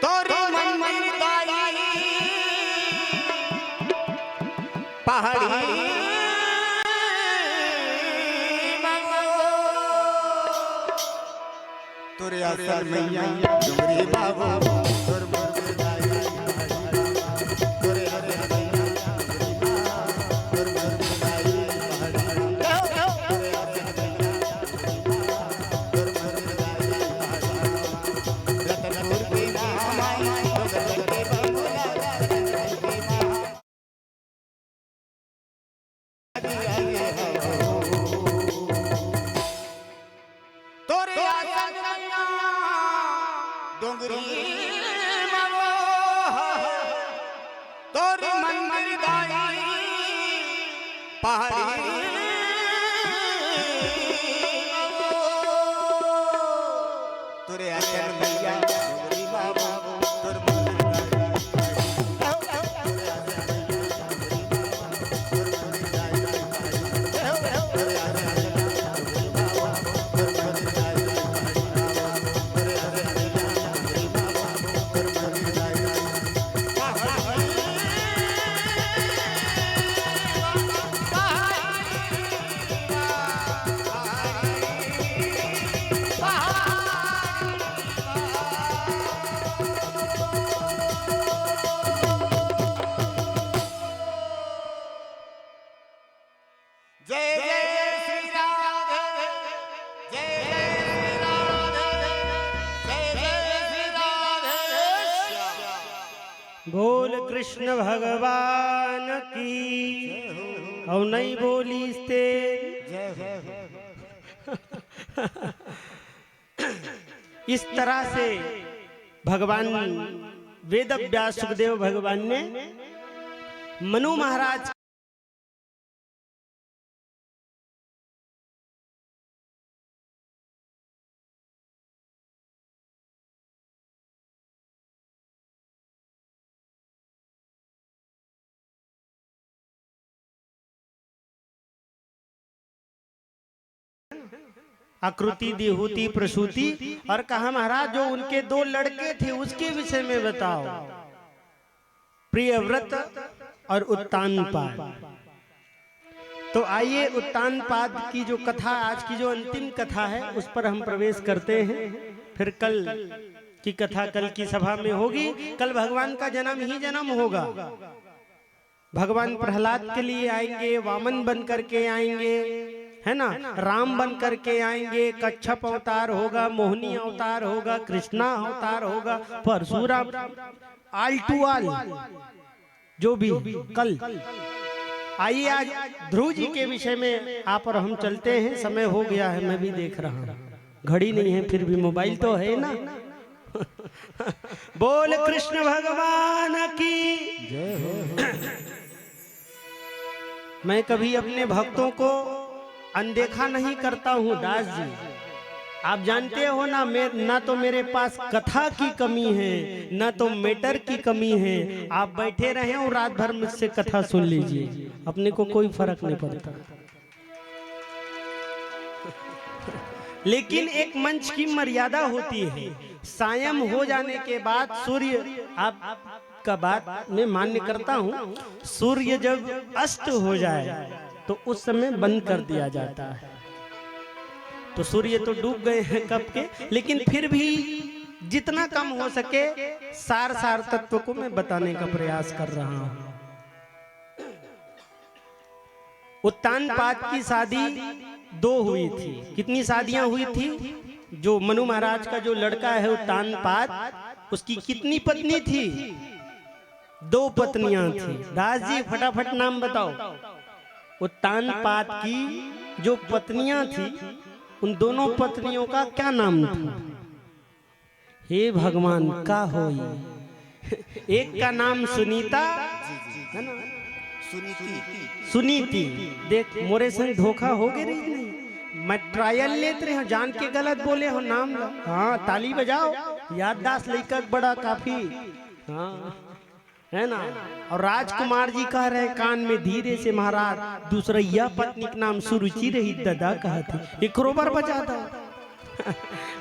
तोरे मंदिर दाई पहाड़ी तोरे आसन मैया डोंगरी बाबू तोर मंदिर दाई तोरे आसन मैया तोर मंदिर दाई तोरे आसन मैया डोंगरी मारो तोरे मंदिर दाई पहाड़ी तोरे आसन मैया डोंगरी बाबा तोर मंदिर जय जय श्री राधे जय जय श्री राधे जय जय श्री राधे बोल कृष्ण भगवान की और नहीं बोली ते इस तरह से भगवान वेद व्यास सुखदेव भगवान ने मनु महाराज आकृति देहूति प्रसूति और कहा महाराज जो उनके दो लड़के थे उसके विषय में बताओ। प्रियव्रत और उत्तानपाद। तो आइए उत्तानपाद की जो कथा आज की जो अंतिम कथा है उस पर हम प्रवेश करते हैं। फिर कल की कथा कल की सभा में होगी। कल भगवान का जन्म ही जन्म होगा। भगवान प्रहलाद के लिए आएंगे, वामन बन करके आएंगे, है ना, राम बन करके आएंगे, कच्छप अवतार होगा, मोहिनी अवतार होगा, कृष्णा अवतार होगा, परशुराम, आल टू आल जो भी कल। आइए आज ध्रुव जी के विषय में आप और हम चलते हैं। समय हो गया है, मैं भी देख रहा हूँ, घड़ी नहीं है फिर भी मोबाइल तो है ना। बोल कृष्ण भगवान की जय हो। मैं कभी अपने भक्तों को अनदेखा नहीं करता हूँ दास जी। आप जानते हो ना, ना तो मेरे पास कथा की कमी है, ना तो मैटर की कमी है। आप बैठे रहे और रात भर मुझसे कथा सुन लीजिए, अपने को कोई फर्क नहीं पड़ता। लेकिन एक मंच की मर्यादा होती है। सायं हो जाने के बाद सूर्य, आपका बात मैं मान्य करता हूँ, सूर्य जब अस्त हो जाए तो उस समय बंद कर दिया जाता है। तो सूर्य तो डूब गए हैं कब के, लेकिन फिर भी जितना कम हो सके सार तत्व को मैं बताने का प्रयास कर रहा हूँ। उत्तानपाद की शादी 2 हुई थी। कितनी शादियां हुई थी? जो मनु महाराज का जो लड़का है उत्तानपाद, उसकी कितनी पत्नी थी? 2 पत्नियां थी। दास जी फटाफट नाम बताओ। उत्तानपाद की जो पत्नियां थी, उन दोनों पत्नियों का क्या नाम था? हे भगवान, का होई? एक का नाम सुनीता है ना, सुनीति। देख मोरे संग धोखा हो गए रही नहीं, मैं ट्रायल लेते रहे, जान के गलत बोले हो नाम। हाँ ताली बजाओ, याददाश्त लेकर बड़ा काफी। हाँ है ना। और राजकुमार जी कह रहे कान में धीरे से, महाराज दूसरैया पत्नी का नाम सुरुचि रही, दादा कहा थी, एक रोबर बजा था।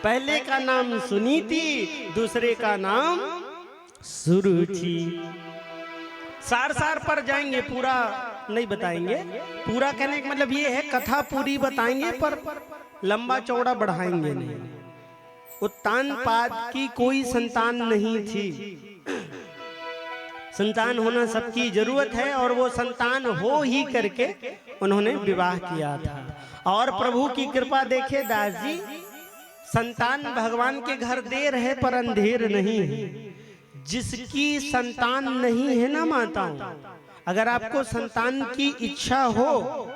पहले का नाम सुनीति, दूसरे का नाम सुरुचि। सार पर जाएंगे, पूरा नहीं बताएंगे। पूरा कहने का मतलब ये है, कथा पूरी बताएंगे पर लंबा चौड़ा बढ़ाएंगे नहीं। उत्तानपाद की कोई संतान नहीं थी। संतान होना सबकी जरूरत है, और वो संतान हो ही करके उन्होंने विवाह किया था। और प्रभु की कृपा देखे दास जी, संतान भगवान के घर देर है पर अंधेर नहीं है। जिसकी संतान नहीं है ना माताओं, अगर आपको संतान की इच्छा हो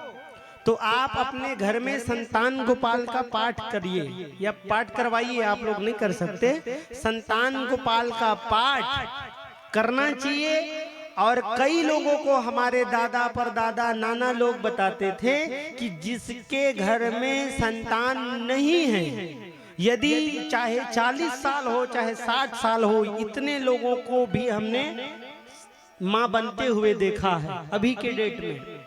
तो आप अपने घर में संतान गोपाल का पाठ करिए या पाठ करवाइए। आप लोग नहीं कर सकते, संतान गोपाल का पाठ करना चाहिए। और कई लोगों को हमारे दादा परदादा नाना लोग बताते थे कि जिसके घर में संतान नहीं है, यदि चाहे 40 साल हो चाहे 60 साल हो, इतने लोगों को भी हमने मां बनते हुए देखा है। अभी के डेट में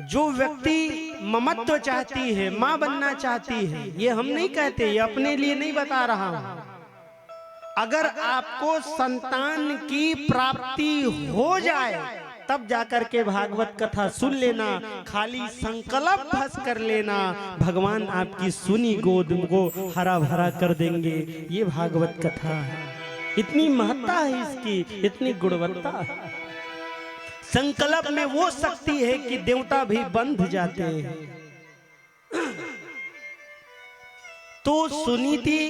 जो व्यक्ति ममत्व चाहती है, मां बनना चाहती है, ये हम नहीं कहते, ये अपने लिए नहीं बता रहा हूं। अगर आपको संतान की प्राप्ति हो जाए तब जाकर के भागवत कथा सुन लेना, खाली संकल्प भस कर लेना, भगवान आपकी सुनी गोद को हरा भरा कर देंगे। ये भागवत कथा है, इतनी महत्ता है इसकी, इतनी गुणवत्ता है। संकल्प में वो शक्ति है कि देवता भी बंध जाते हैं। तो सुनीति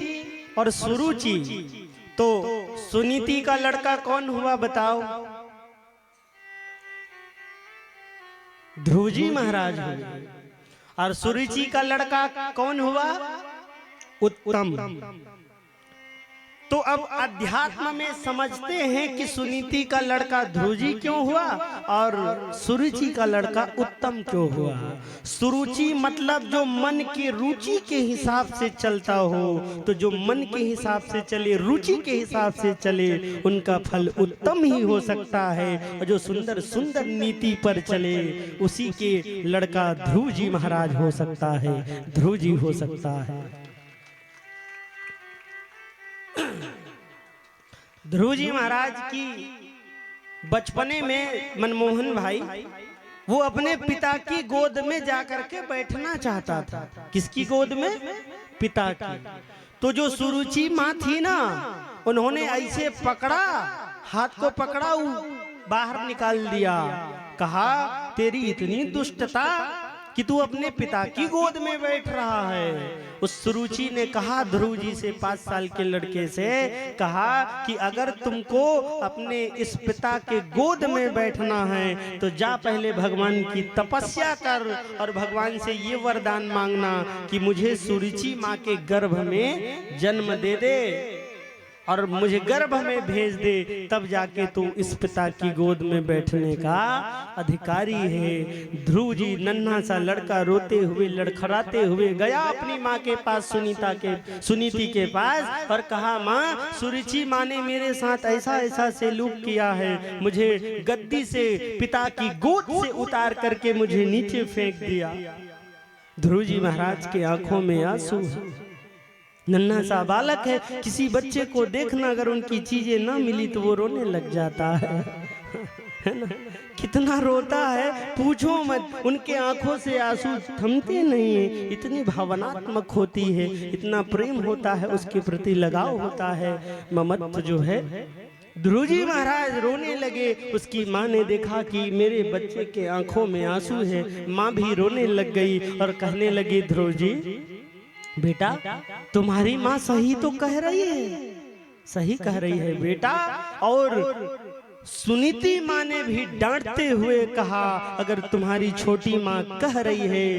और सुरुचि, तो सुनीति का लड़का कौन हुआ बताओ? ध्रुव जी महाराज हुए। और सुरुचि का लड़का कौन हुआ? उत्तम। तो अब अध्यात्म में समझते हैं कि सुनीति का लड़का ध्रुव जी क्यों हुआ और सुरुचि का लड़का उत्तम क्यों हुआ। सुरुचि मतलब जो मन की रुचि के हिसाब से चलता हो, तो जो मन के हिसाब से चले, रुचि के हिसाब से चले, उनका फल उत्तम ही हो सकता है। और जो सुंदर सुंदर नीति पर चले, उसी के लड़का ध्रुव जी महाराज हो सकता है, ध्रुव जी हो सकता है। ध्रुव जी महाराज की बचपने में मनमोहन भाई वो अपने पिता की गोद में जाकर के बैठना चाहता था। किसकी गोद में? पिता की। तो जो सुरुचि माँ थी ना, उन्होंने ऐसे पकड़ा, हाथ को पकड़ा, बाहर निकाल दिया। कहा तेरी इतनी दुष्टता कि तू अपने पिता की गोद में बैठ रहा है। उस सुरुचि ने कहा ध्रुव जी से, 5 साल के लड़के से कहा कि अगर तुमको अपने इस पिता के गोद में बैठना है तो जा पहले भगवान की तपस्या कर और भगवान से ये वरदान मांगना कि मुझे सुरुचि माँ के गर्भ में जन्म दे दे और मुझे गर्भ में भेज दे, तब जाके तू इस पिता की गोद में बैठने का अधिकारी है। ध्रुव जी नन्हा सा लड़का रोते हुए लड़खड़ाते हुए गया अपनी माँ के पास, सुनीति के पास, और कहा माँ, सुरुचि माँ ने मेरे साथ ऐसा ऐसा सलूक किया है, मुझे गद्दी से पिता की गोद से उतार करके मुझे नीचे फेंक दिया। ध्रुव जी महाराज की आंखों में आंसू। नन्हा सा बालक है, किसी बच्चे को देखना अगर उनकी चीजें ना मिली तो वो रोने लग जाता है ना? कितना रोता है पूछो मत। उनके आंखों से आंसू थमते नहीं है, इतनी भावनात्मक होती है, इतना प्रेम होता है, उसके प्रति लगाव होता है, ममत्व जो है। ध्रुव जी महाराज रोने लगे। उसकी माँ ने देखा कि मेरे बच्चे के आंखों में आंसू है, माँ भी रोने लग गई और कहने लगी, ध्रुव जी बेटा, तुम्हारी माँ सही तो कह रही है, सही कह रही है बेटा। और सुनीति माँ ने भी डांटते हुए कहा, अगर तुम्हारी छोटी माँ कह रही है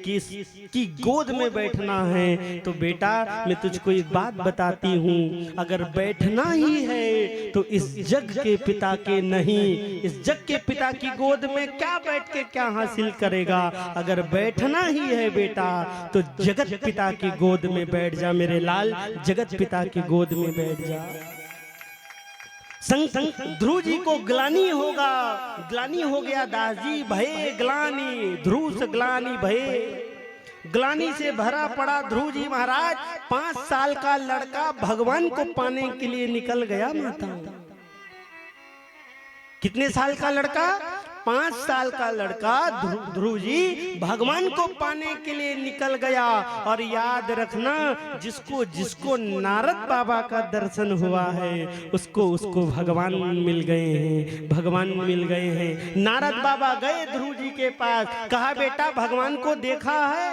कि इसकी गोद में बैठना है तो बेटा मैं तुझको एक बात बताती हूँ, अगर बैठना ही है तो इस जग के पिता के नहीं, इस जग के पिता की गोद में क्या बैठ के क्या हासिल करेगा। अगर बैठना ही है बेटा तो जगत पिता की गोद में बैठ जा मेरे लाल, जगत पिता की गोद में बैठ जा। संग ध्रुव जी को ग्लानि होगा, ग्लानि हो गया दास जी, भये ग्लानि ध्रुव से ग्लानि भये, ग्लानि से भरा पड़ा ध्रुव जी महाराज। 5 साल का लड़का भगवान को पाने के लिए निकल गया माता। कितने साल का लड़का? 5 साल का लड़का ध्रुव जी भगवान को पाने के लिए निकल गया। और याद रखना, जिसको जिसको नारद बाबा का दर्शन हुआ है उसको उसको भगवान मिल गए हैं, भगवान मिल गए हैं। नारद बाबा गए ध्रुव जी के पास, कहा बेटा भगवान को देखा है,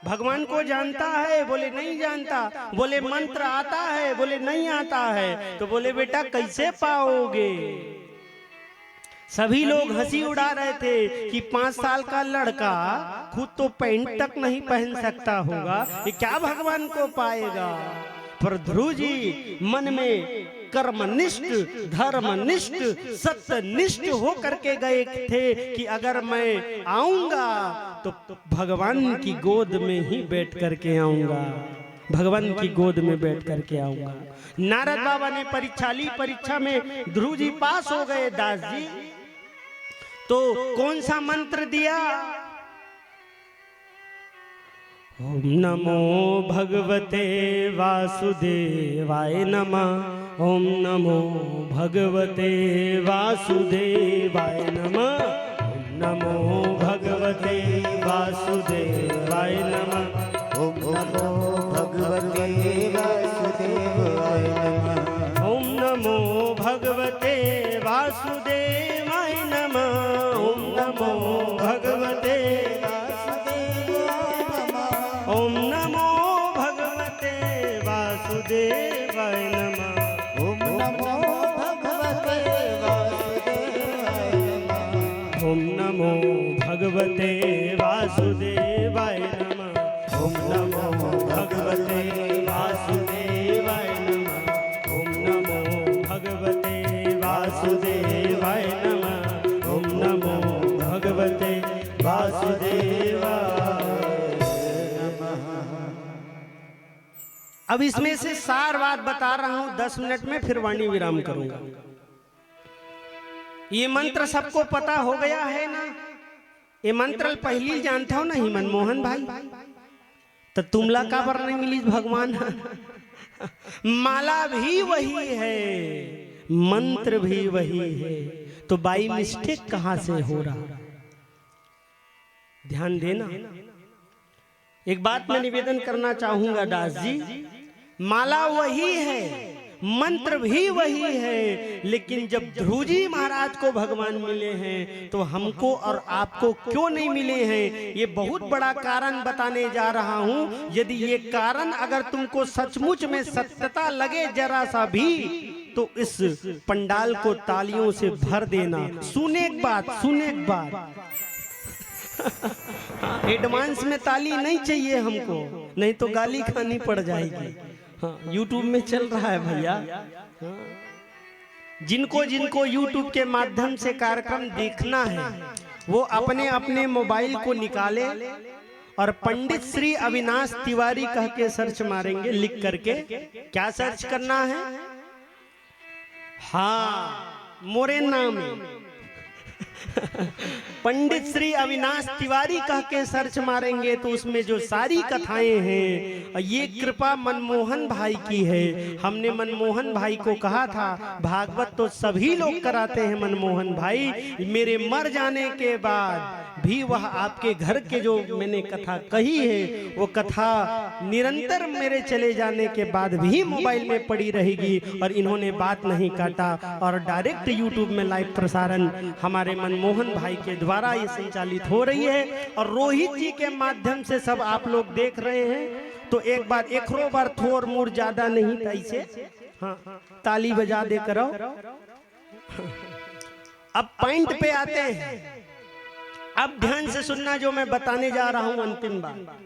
भगवान को जानता है? बोले नहीं जानता। बोले मंत्र आता है? बोले नहीं आता है। तो बोले बेटा कैसे पाओगे? सभी लोग हंसी उड़ा रहे थे कि 5 साल का लड़का खुद तो पैंट तक नहीं पहन सकता होगा, ये क्या भगवान को पाएगा। पर ध्रुव जी मन में कर्मनिष्ठ, धर्मनिष्ठ, सत्यनिष्ठ हो करके गए थे कि अगर मैं आऊंगा तो भगवान की गोद में ही बैठ करके आऊंगा, भगवान की गोद में बैठ करके आऊंगा। नारद बाबा ने परीक्षा ली, परीक्षा में ध्रुव जी पास हो गए दास जी। तो कौन सा मंत्र दिया? ओम नमो भगवते वासुदेवाय नमः, ओम नमो भगवते वासुदेवाय नमः, ओम नमो भगवते वासुदेवाय नमः, ओम नमो भगवते वासुदेवाय नमः, ओम नमो भगवते वासुदेवाय नमः, ओम नमो भगवते वासुदेवाय नमः, ओम नमो भगवते वासुदेवाय नमः, ओम नमो भगवते वासुदेवाय नमः, ओम नमो भगवते वासुदेवाय नमः, ओम नमो भगवते वासुदेवाय नमः, ओम नमो भगवते वासुदेवाय नमः, ओम नमो भगवते वासुदेवाय नमः। अब इसमें से सार बात बता रहा हूं, 10 मिनट में फिर वाणी विराम करूंगा। ये मंत्र सबको पता हो गया है ना? ये मंत्र पहली जानता हो नहीं मनमोहन भाई? तो तुमला का बर नहीं मिली भगवान? माला भी वही है, मंत्र भी वही है, तो बाई मिस्टेक कहां से हो रहा? ध्यान देना। एक बात मैं निवेदन करना चाहूंगा दास जी, माला वही है, मंत्र भी वही है, लेकिन जब ध्रुव जी महाराज को भगवान मिले हैं तो हमको और आपको क्यों नहीं मिले हैं, ये बहुत बड़ा कारण बताने जा रहा हूं। यदि ये कारण अगर तुमको सचमुच में सत्यता लगे जरा सा भी, तो इस पंडाल को तालियों से भर देना। सुने एक बात एडवांस में ताली नहीं चाहिए हमको, नहीं तो गाली खानी पड़ जाएगी। हाँ, यूट्यूब में चल रहा है भैया। हाँ, जिनको यूट्यूब के माध्यम से कार्यक्रम देखना है वो अपने अपने मोबाइल को निकाले और पंडित श्री अविनाश तिवारी कह के सर्च मारेंगे, लिख करके। क्या सर्च करना है? हाँ, मोरे नाम पंडित श्री अविनाश तिवारी कह के सर्च मारेंगे तो उसमें जो सारी कथाएं हैं, ये कृपा मनमोहन भाई की है। हमने मनमोहन भाई को कहा था, भागवत तो सभी लोग कराते हैं मनमोहन भाई, मेरे मर जाने के बाद भी वह आपके घर के जो मैंने कथा कही है, वो कथा निरंतर मेरे चले जाने के बाद भी मोबाइल में पड़ी रहेगी। और इन्होंने बात नहीं काटा और डायरेक्ट यूट्यूब में लाइव प्रसारण हमारे मनमोहन भाई के द्वारा ये संचालित हो रही है और रोहित जी के माध्यम से सब आप लोग देख रहे हैं। तो एक बार थोर मोर ज्यादा नहीं था इसे, हाँ, ताली बजा दे करो। अब पॉइंट पे आते हैं। अब ध्यान से सुनना जो मैं बताने जा रहा हूं अंतिम बात।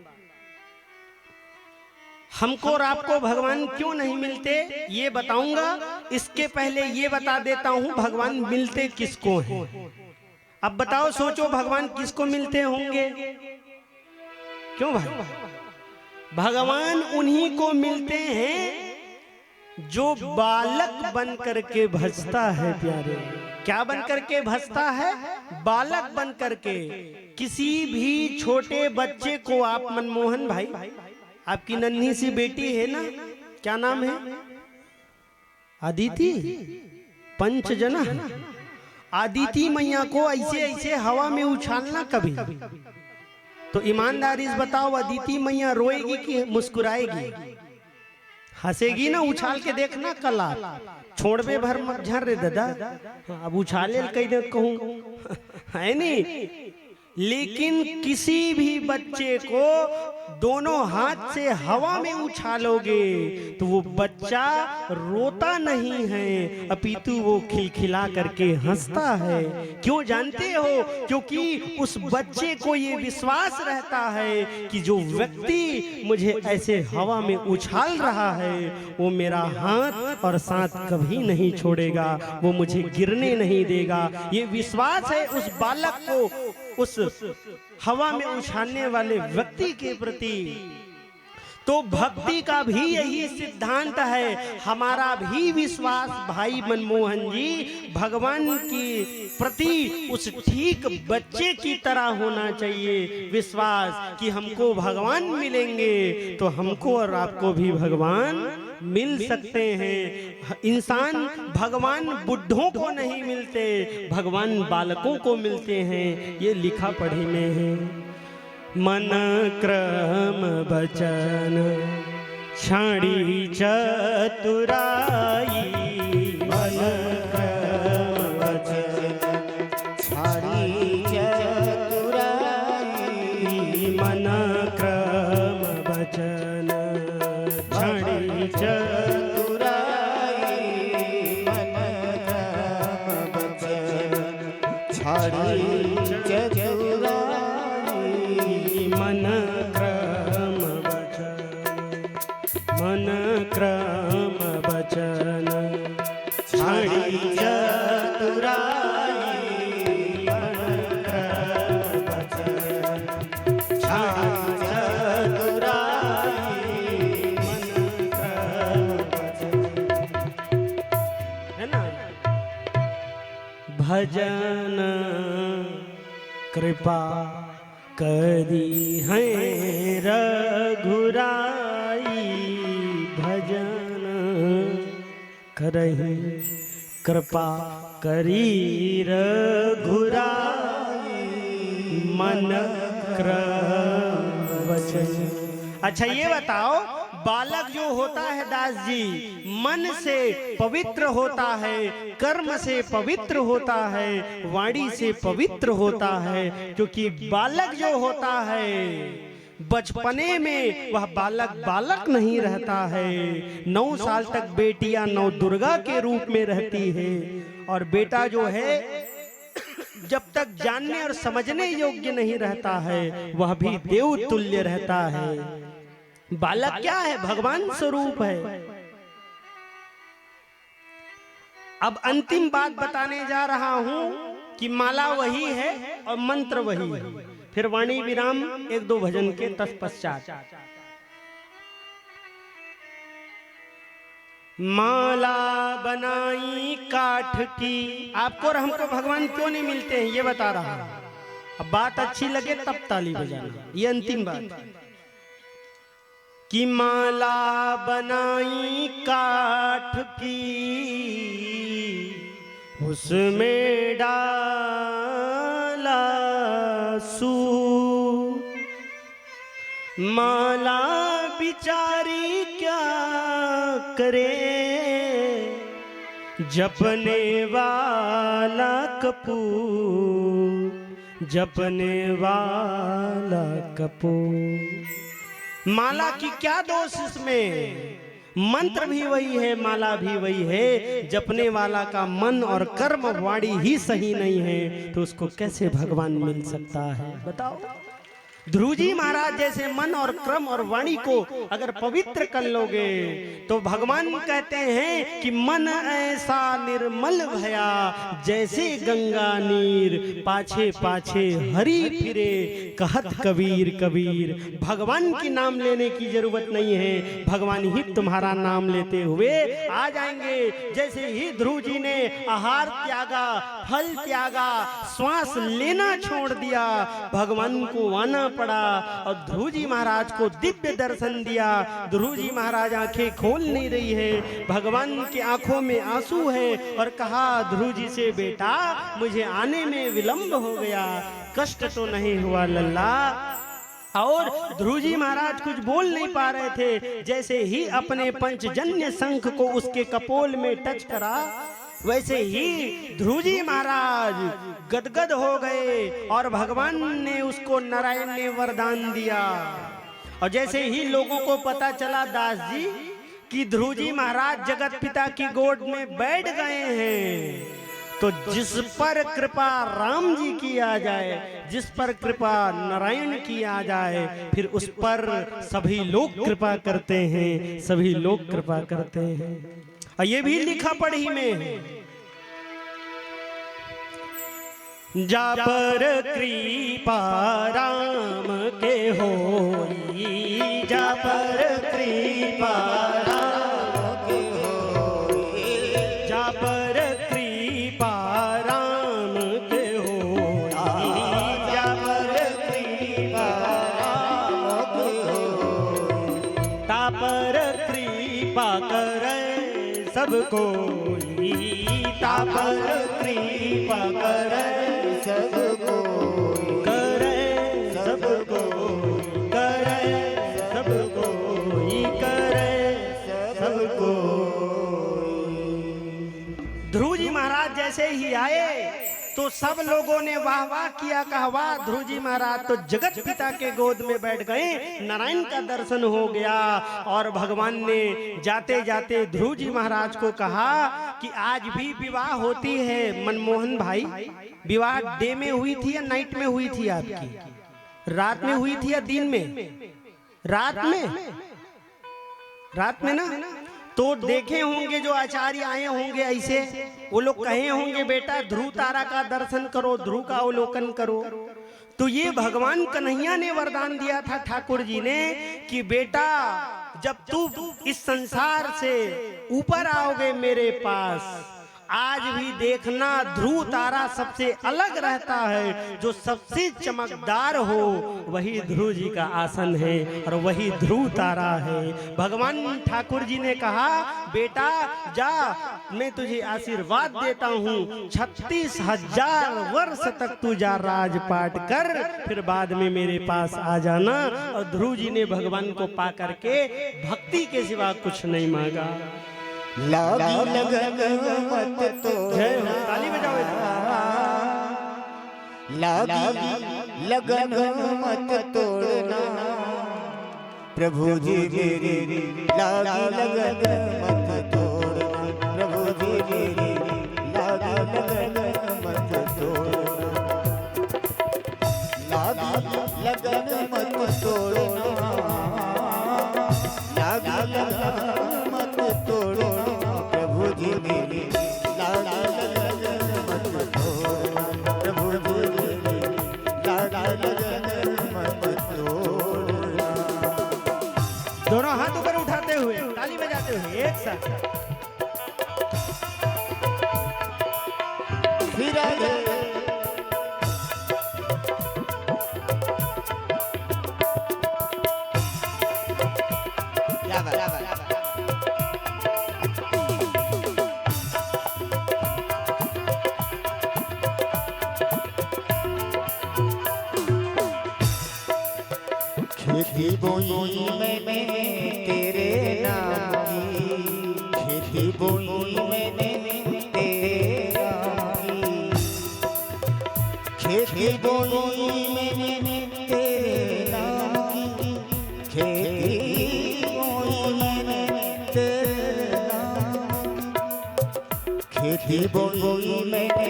हमको और आपको भगवान क्यों नहीं मिलते ये बताऊंगा। इसके पहले ये बता देता हूं भगवान मिलते किसको हैं। अब बताओ, सोचो भगवान किसको मिलते होंगे? क्यों भाई? भगवान उन्हीं को मिलते हैं जो बालक बन करके भजता है प्यारे। क्या बन करके भजता है? बालक बन करके। किसी भी छोटे बच्चे को आप, मनमोहन भाई, आपकी नन्ही सी बेटी है ना, क्या नाम है? अदिति पंचजना। अदिति मैया को ऐसे ऐसे हवा में उछालना कभी, तो ईमानदारी से बताओ, अदिति मैया रोएगी कि मुस्कुराएगी? हंसेगी ना। उछाल के देखना कला, छोड़बे भर मत झर रे दादा। अब उछाले कई दे कहूं है नहीं। लेकिन किसी भी बच्चे को दोनों हाथ से हवा में उछालोगे तो वो बच्चा रोता नहीं है, अपितु वो खिलखिला करके हंसता है। क्यों जानते हो? क्योंकि उस बच्चे को ये विश्वास रहता है कि जो व्यक्ति मुझे ऐसे हवा में उछाल रहा है वो मेरा हाथ और साथ कभी नहीं छोड़ेगा, वो मुझे गिरने नहीं देगा। ये विश्वास है उस बालक को, उस हवा में उछालने वाले व्यक्ति के प्रति। तो भक्ति का भी यही सिद्धांत है। हमारा भी विश्वास भाई मनमोहन जी भगवान के प्रति उस ठीक बच्चे की तरह होना चाहिए। विश्वास कि हमको भगवान मिलेंगे तो हमको और आपको भी भगवान मिल सकते हैं। इंसान भगवान बुढ़ों को नहीं मिलते, भगवान बालकों को मिलते हैं। ये लिखा पढ़े में है। मन क्रम बचन छाड़ी चतुराई, मन क्रम बचन छाड़ी चतुराई, मन क्रम बचन छाड़ी चतुराई, मन क्रम बचन छाड़ी चतुराई, मन क्रम बचन, मन क्रम बचन छाड़ी चतुराई, मन क्रम बचन छाड़ी चतुराई, मन क्रम बचन। है ना? भजन कृपा करी है रघुराई, भजन करहि कृपा करी रघुराई, मन क्रम बचन। अच्छा ये बताओ, बालक जो होता है दास जी, मन से पवित्र होता है, कर्म से पवित्र होता है, वाणी से पवित्र होता है। क्योंकि बालक जो होता है बचपने में वह बालक बालक नहीं रहता है। 9 साल तक बेटियां 9 दुर्गा के रूप में रहती है, और बेटा जो है जब तक जानने और समझने योग्य नहीं रहता है वह भी देव तुल्य रहता है। बालक क्या है? भगवान स्वरूप है। अब अंतिम बात बताने जा रहा हूं कि माला वही है और मंत्र वही है। फिर वाणी विराम 1-2 भजन के तत्पश्चात। माला बनाई काठ की। आपको और हमको भगवान क्यों नहीं मिलते हैं ये बता रहा हूं। अब बात अच्छी लगे तब ताली बजाना, ये अंतिम बात। कि माला बनाई काठ की, उसमें डाला सूर। माला बिचारी क्या करे, जपने वाला कपूर, जपने वाला कपूर। माला की क्या दोष इसमें? मंत्र भी वही है, माला भी वही है। जपने वाला का मन और कर्म वाणी ही सही नहीं है तो उसको कैसे भगवान मिल सकता है? बताओ। ध्रुव जी महाराज जैसे मन और क्रम और वाणी को अगर पवित्र कर लोगे तो भगवान कहते हैं कि मन ऐसा निर्मल भया, जैसे गंगा नीर, पाछे पाछे हरि फिरे, कहत कबीर कबीर। भगवान की नाम लेने की जरूरत नहीं है, भगवान ही तुम्हारा नाम लेते हुए आ जाएंगे। जैसे ही ध्रुव जी ने आहार त्यागा, फल त्यागा, श्वास लेना छोड़ दिया, भगवान को आना पड़ा और ध्रुव जी महाराज को दिव्य दर्शन दिया। ध्रुव जी महाराज आंखें खोल नहीं रही है, भगवान की आंखों में आंसू है, और कहा ध्रुव जी से, बेटा मुझे आने में विलंब हो गया, कष्ट तो नहीं हुआ लल्ला। और ध्रुव जी महाराज कुछ बोल नहीं पा रहे थे। जैसे ही अपने पंचजन्य शंख को उसके कपोल में टच करा, वैसे ही ध्रुव जी महाराज गदगद हो गए और भगवान ने उसको नारायण ने वरदान दिया। और जैसे ही लोगों को पता चला दास जी कि ध्रुव जी महाराज जगत पिता की गोद में बैठ गए हैं, तो जिस पर कृपा राम जी की आ जाए, जिस पर कृपा नारायण की आ जाए, फिर उस पर सभी लोग कृपा करते हैं, सभी लोग कृपा करते हैं। और ये भी लिखा पढ़ी में है, जा पर कृपा राम के होई, जा पर कृपा राम के होई, जा पर कृपा राम के होई, जा पर कृपा राम के होई, ता पर कृपा करे सब कोई, ता पर कृपा करे सबको, करे सबको, करे सबको, करे सबको। ध्रुव जी महाराज जैसे ही आए तो सब लोगों ने वाह वाह किया, कहा वाह ध्रुव जी महाराज तो जगत पिता के गोद में बैठ गए, नारायण का दर्शन हो गया। और भगवान ने जाते जाते ध्रुव जी महाराज को कहा कि आज भी विवाह होती है मनमोहन भाई। विवाह डे में हुई थी या नाइट में हुई थी आपकी? रात में हुई थी या दिन में? रात में, रात में ना। तो देखे होंगे जो आचार्य आए होंगे ऐसे, वो लोग कहे होंगे बेटा ध्रुव तारा का दर्शन करो, ध्रुव का अवलोकन करो। तो ये भगवान कन्हैया ने वरदान दिया था ठाकुर जी ने कि बेटा जब तू इस संसार से ऊपर आओगे मेरे पास आज भी देखना ध्रुव तारा सबसे अलग रहता है, जो सबसे चमकदार हो वही ध्रुव जी का आसन है और वही ध्रुव तारा है। भगवान ठाकुर जी ने कहा, बेटा जा, मैं तुझे आशीर्वाद देता हूँ, 36,000 वर्ष तक तू जा राजपाट कर, फिर बाद में मेरे पास आ जाना। और ध्रुव जी ने भगवान को पा करके भक्ति के सिवा कुछ नहीं मांगा। लागी लगन मत तोड़ना, जय हो, ताली बजाओ। लागी लगन मत तोड़ना, प्रभु जी मेरी लागी लगन मत तोड़ना, प्रभु जी मेरी लागी लगन मत तोड़ना, लागी लगन मत तोड़ना, लागी लगन मत तोड़ना, प्रभु जी मेरी लागी लगन मत तोड़ना, प्रभु जी मेरी लागी लगन मत तोड़ना। दोनों हाथ ऊपर उठाते हुए ताली बजाते हुए एक साथ। फिर आगे या बात खेती बोई मैंने तेरे नाम की, खेती बोई मैंने तेरे नाम की, खेती बोई मैंने तेरे नाम की, खेती बोई मैंने तेरे नाम की, खेती बोई मैंने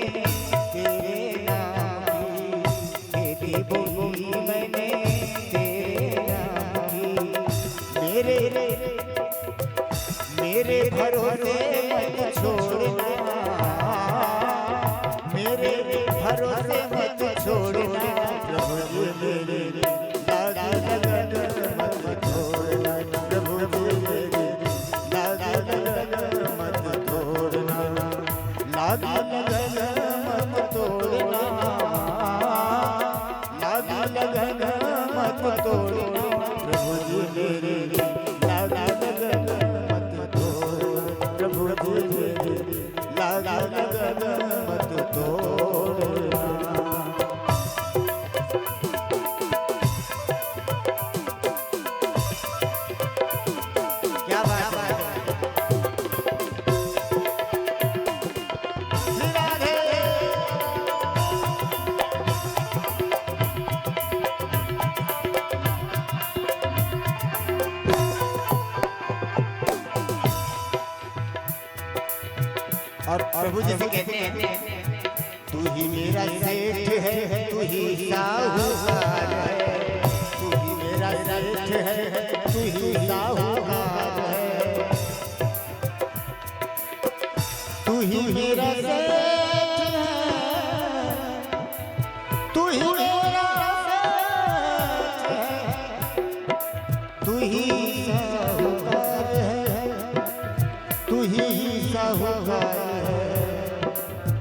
तेरे नाम की, खेती बोई मैंने मेरे भरोसे मत छोड़ना, मेरे भरोसे मत छोड़ना, प्रभु जी मेरे लागी लगन मत छोड़ना, प्रभु जी मेरे लागी लगन मत छोड़ना, लागी लगन मत तोड़ना, लागी लगन मत तोड़ना, प्रभु जी मेरे लागी लगन मत तोड़ना, प्रभु जी मेरे लागी लगन मत तोड़ना। क्या बात है। और प्रभु जी से कहते हैं, तू ही मेरा सेठ है, तू ही साहूकार है, तू ही मेरा सेठ है, तू ही साहूकार है, तू ही मेरा सेठ है, तू ही मेरा सेठ है, तू ही साहूकार है, तू ही साहूकार है,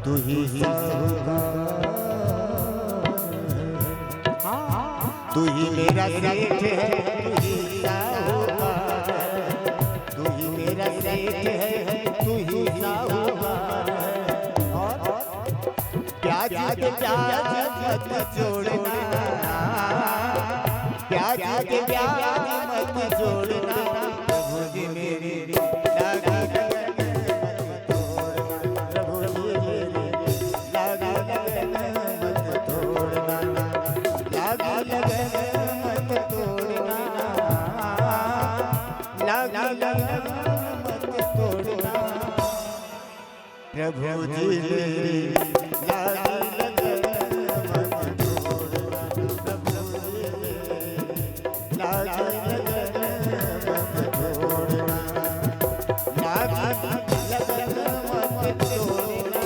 तू ही साहूकार, तू ही मेरा सेठ है, तू ही साहूकार है, तू ही मेरा सेठ है, तू ही साहूकार है। और प्याज के प्याज मत जोड़ना, प्याज के प्याज मत जोड़ना, प्रभु जी मेरी लागी लगन मत तोड़ना, प्रभु जी मेरी लागी लगन मत तोड़ना, लागी लगन मत तोड़ना, लागी लगन मत तोड़ना, प्रभु जी मेरी लागी लगन मत तोड़ना, प्रभु जी मेरी लागी लगन मत तोड़ना, लागी लगन मत तोड़ना,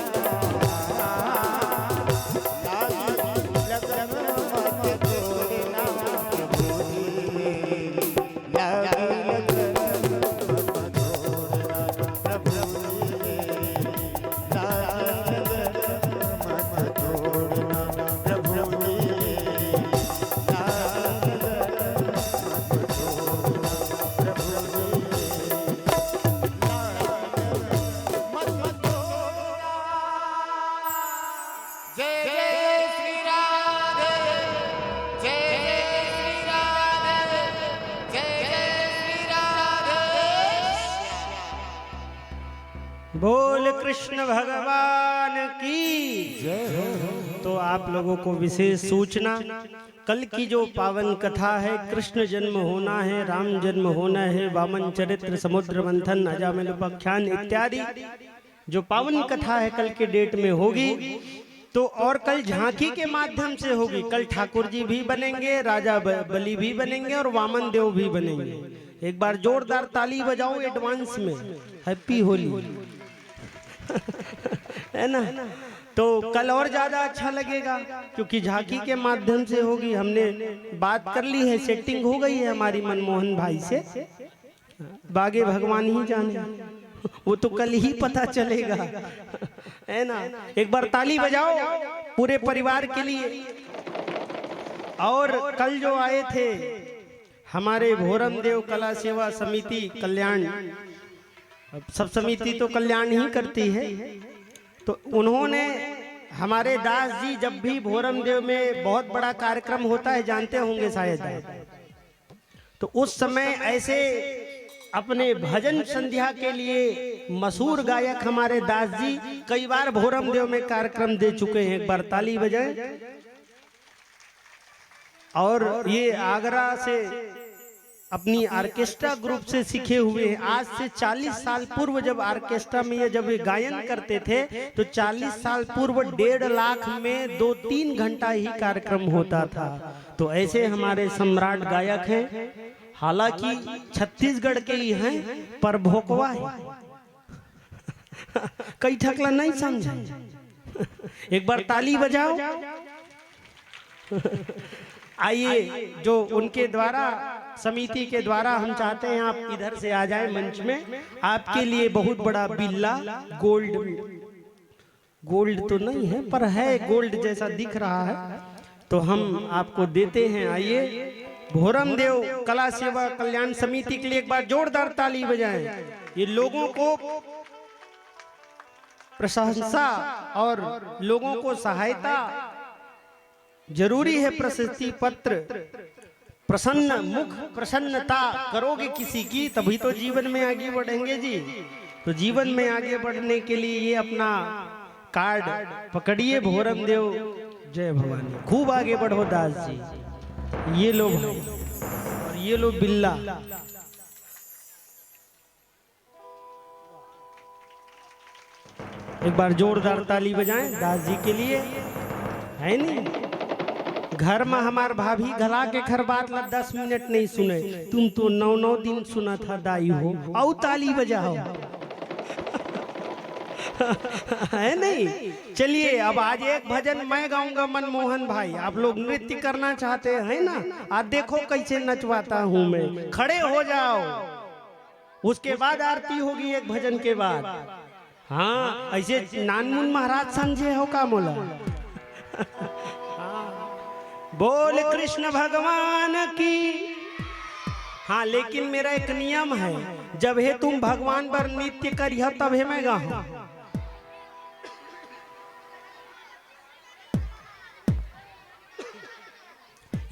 लागी लगन मत तोड़ना, प्रभु जी मेरी लागी लगन मत तोड़ना, प्रभु जी मेरी बोल कृष्ण भगवान की जय हो। तो आप लोगों को विशेष सूचना, कल की जो पावन कथा है, कृष्ण जन्म होना है, राम जन्म होना है, वामन चरित्र, समुद्र मंथन, अजामिल उपाख्यान इत्यादि जो पावन कथा है कल के डेट में होगी। तो और कल झांकी के माध्यम से होगी। कल ठाकुर जी भी बनेंगे, राजा बलि भी बनेंगे और वामन देव भी बनेंगे। एक बार जोरदार ताली बजाओ एडवांस में, हैप्पी होली है ना। तो कल और ज्यादा अच्छा लगेगा क्योंकि झांकी के माध्यम से होगी। हमने बात कर ली है, सेटिंग हो गई है हमारी मनमोहन भाई से, बागे भगवान ही जाने, वो तो कल ही पता चलेगा है ना। एक बार ताली बजाओ पूरे परिवार के लिए। और कल जो आए थे हमारे भोरम देव कला सेवा समिति कल्याण, सब समिति तो कल्याण ही करती है, तो उन्होंने हमारे दास जी, जब भी भोरम देव में बहुत बड़ा कार्यक्रम होता है, जानते होंगे शायद, तो उस समय ऐसे अपने भजन संध्या के लिए मशहूर गायक हमारे दास जी कई बार भोरम देव में कार्यक्रम दे चुके हैं। एक बार ताली बजाएं। और ये आगरा से अपनी ऑर्केस्ट्रा ग्रुप से सीखे हुए हैं। आज से 40 साल पूर्व जब ऑर्केस्ट्रा में ये जब गायन करते थे तो 40 साल पूर्व 1.5 लाख में 2-3 घंटा ही कार्यक्रम होता था। तो ऐसे हमारे सम्राट गायक हैं, हालांकि छत्तीसगढ़ के ही हैं पर भोकवा है कई ठकला नहीं समझे। एक बार ताली बजाओ। आइए, जो उनके द्वारा समिति के द्वारा हम चाहते हैं आप इधर से आ जाएं मंच में। आपके लिए बहुत बड़ा बिल्ला, गोल्ड तो नहीं है पर है गोल्ड जैसा दिख रहा है, तो हम आपको देते हैं। आइए, भोरम देव कला सेवा कल्याण समिति के लिए एक बार जोरदार ताली बजाएं। ये लोगों को प्रशंसा और लोगों को सहायता जरूरी है। प्रशस्ति पत्र, प्रसन्न मुख, प्रसन्नता करोगे किसी की तभी तो जीवन में आगे बढ़ेंगे जी। तो जीवन में आगे बढ़ने के लिए ये अपना कार्ड पकड़िए, भोरम देव जय भवानी। खूब आगे बढ़ो दास जी। ये लो भाई, और ये लो बिल्ला। एक बार जोरदार ताली बजाएं दास जी के लिए, है नहीं। घर में हमार भाभी घला के खर बात ला 10 मिनट नहीं सुने, तुम तो 9-9 दिन सुना था दाई हो, आओ ताली बजाओ है नहीं। चलिए, अब आज एक भजन मैं गाऊंगा मनमोहन भाई, आप लोग नृत्य करना चाहते हैं ना। आज देखो कैसे नचवाता हूं मैं, खड़े हो जाओ। उसके बाद आरती होगी एक भजन के बाद। हाँ, ऐसे नानमुन महाराज समझे हो का मोला बोल कृष्ण भगवान की। हाँ, लेकिन मेरा एक नियम है, जब है तुम भगवान पर नृत्य करिए तब है मैं गाऊं।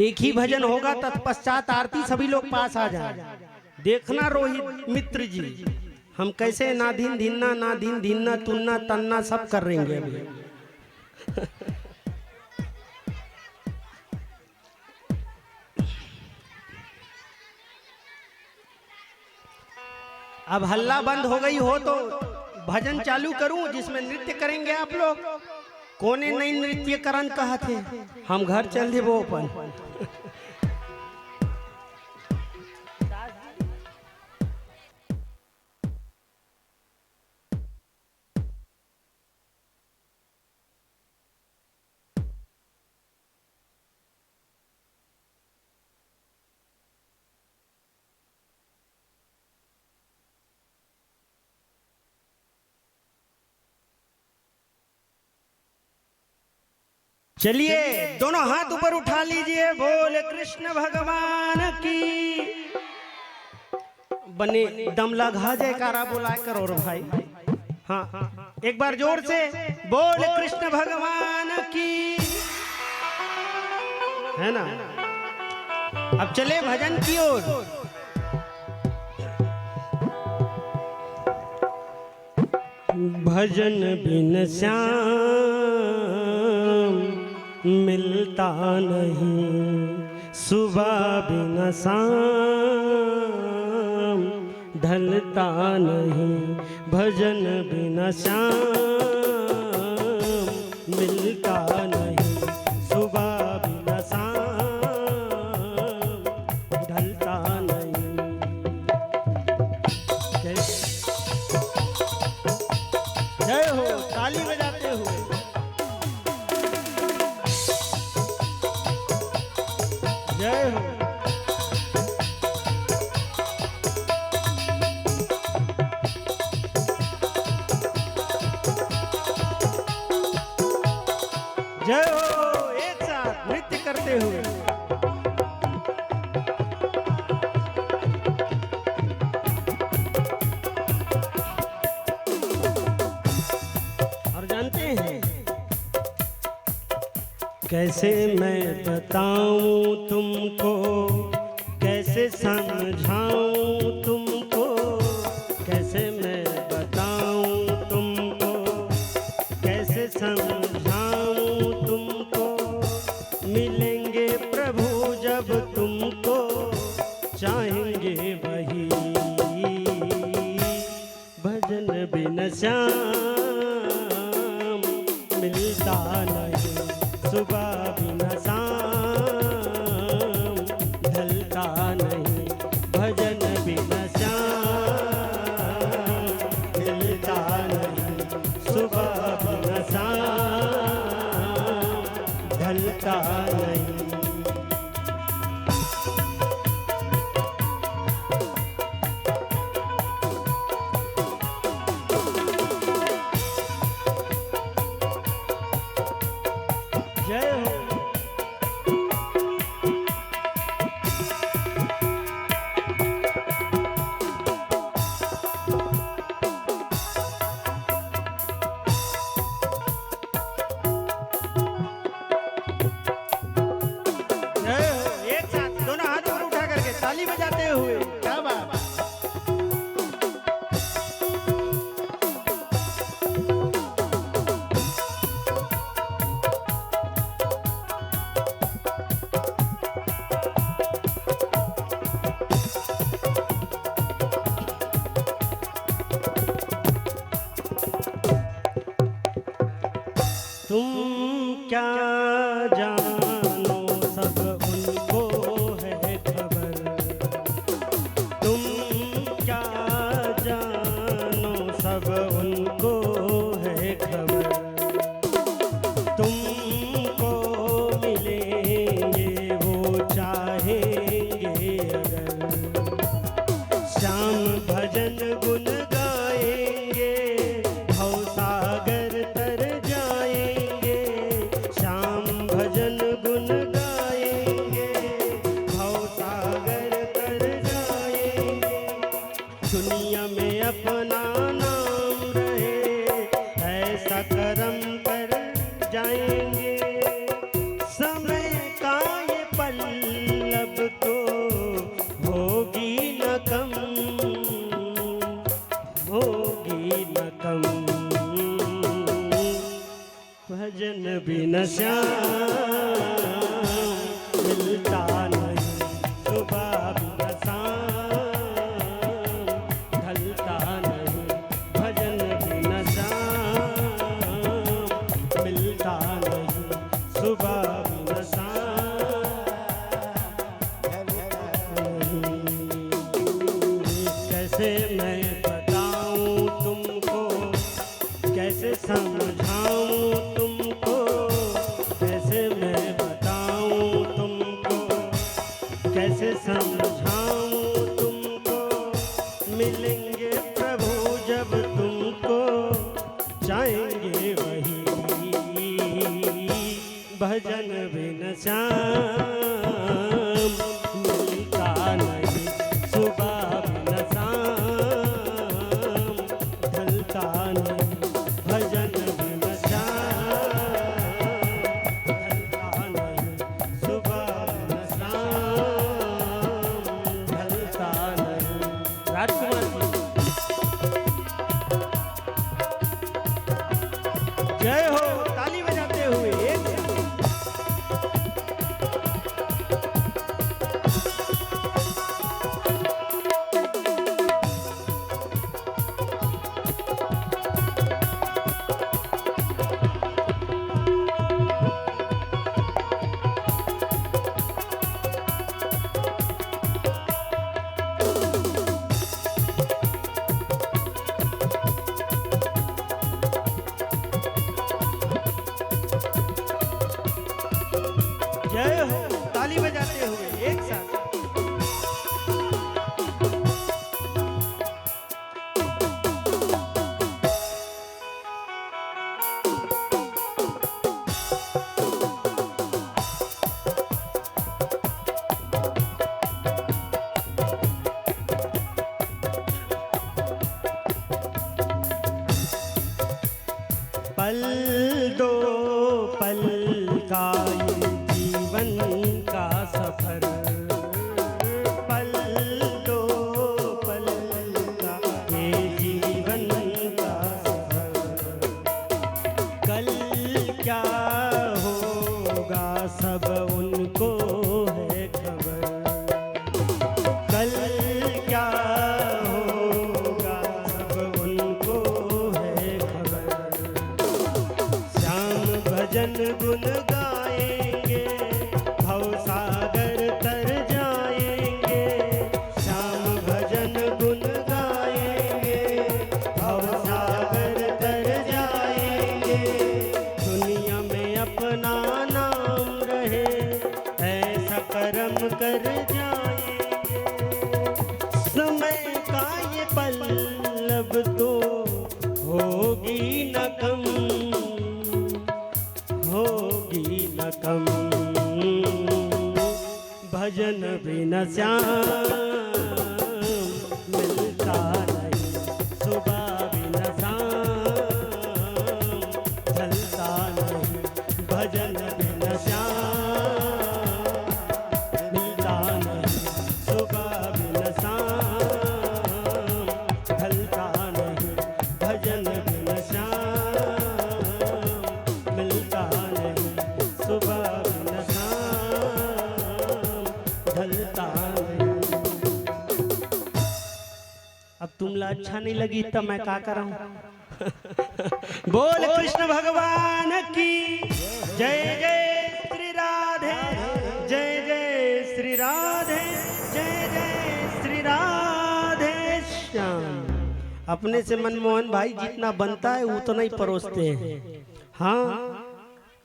एक ही भजन होगा, तत्पश्चात आरती, सभी लोग पास आ जाए। देखना रोहित मित्र जी, हम कैसे नाधीन धिन्ना, नाधीन धिन्ना, तुन्ना तन्ना सब कर रहेंगे अभी अब हल्ला बंद हो गई हो तो भजन चालू करूं जिसमें नृत्य करेंगे आप लोग। कोने नहीं नृत्य करन कहा थे, हम घर चल दे वो अपन चलिए, दोनों हाथ ऊपर उठा लीजिए, बोले कृष्ण भगवान की। बने दम लगा जयकारा बुलाए करो रो भाई। हाँ, एक बार जोर से बोले कृष्ण भगवान की, है ना। अब चले भजन की ओर। भजन बिन श्याम मिलता नहीं, सुबह बिन शाम ढलता नहीं, भजन बिन श्याम मिलता नहीं, सुबह बिन शाम ढलता नहीं। जय हो, ताली बजाते हुए। जय हो। जय हो, एक साथ नृत्य करते हुए। और जानते हैं कैसे मैं बताऊं तुमको, कैसे समझाऊं तुमको, कैसे मैं बताऊं तुमको, कैसे समझाऊं तुमको, मिलेंगे प्रभु जब तुमको चाहेंगे वही, भजन बिन श्याम मिलता नहीं, सुबह बिन शाम ढलता नहीं, भजन बिन श्याम मिलता नहीं, सुबह बिन शाम ढलता नहीं। जय हो। जय हो, एक साथ दोनों हाथ ऊपर उठा करके ताली बजाते हुए। क्या बात। तुम क्या जानो सब उनको है खबर, तुम क्या जानो सब उनको है खबर, तुमको मिलेंगे वो चाहेंगे अगर, श्याम भजन गुन गाएंगे भवसागर तर जाएंगे, श्याम भजन गुन गाएंगे भवसागर तर जाएंगे, दुनिया में अपना नाम रहे ऐसा करम कर जाएंगे, समय का ये पल्लव तो होगी न कम, होगी न कम, भजन बिन श्याम मिलता नहीं, सुबह बिन शाम ढलता नहीं, भजन बिन श्याम मिलता नहीं, सुबह बिन शाम नहीं। कैसे मैं बताऊं तुमको, कैसे समझाऊं तुमको, कैसे मैं बताऊं तुमको, कैसे समझाऊं तुमको, मिलेंगे प्रभु जब तुमको चाहेंगे वही, भजन बिन श्याम मिलता नहीं, सुबह बिन शाम ढलता नहीं, भजन बिन श्याम ढलता नहीं, सुबह बिन शाम ढलता नहीं। राजकुमार जी। जय हो, ताली बजाते हुए एक साथ। जय हो, ताली बजाते हुए एक साथ। पल दो पल का ये जीवन का सफर, पल दो पल का ये जीवन का सफर। कल क्या होगा सब उनको है खबर, कल क्या होगा सब उनको है खबर। श्याम भजन गुन गाएंगे, भवसागर तर जाएंगे। श्याम भजन गुन गाएंगे, भवसागर तर जाएंगे। दुनिया में अपना नाम रहे, ऐसा कर्म कर जाएंगे। समय का ये पल्लव तो होगी न कम, होगी न कम। भजन बिना श्याम मिलता नहीं, सुबह बिना शाम ढलता नहीं। भजन बिना श्याम मिलता नहीं, सुबह बिना शाम ढलता नहीं। भजन बिना श्याम मिलता नहीं, सुबह बिना शाम ढलता नहीं। अब तुमला अच्छा नहीं लगी तो मैं क्या कराऊं? बोल कृष्ण भगवान की जय। जय श्री राधे, जय जय श्री राधे, जय जय श्री राधे श्याम। अपने से मनमोहन भाई जितना बनता है उतना ही परोसते हैं। हाँ,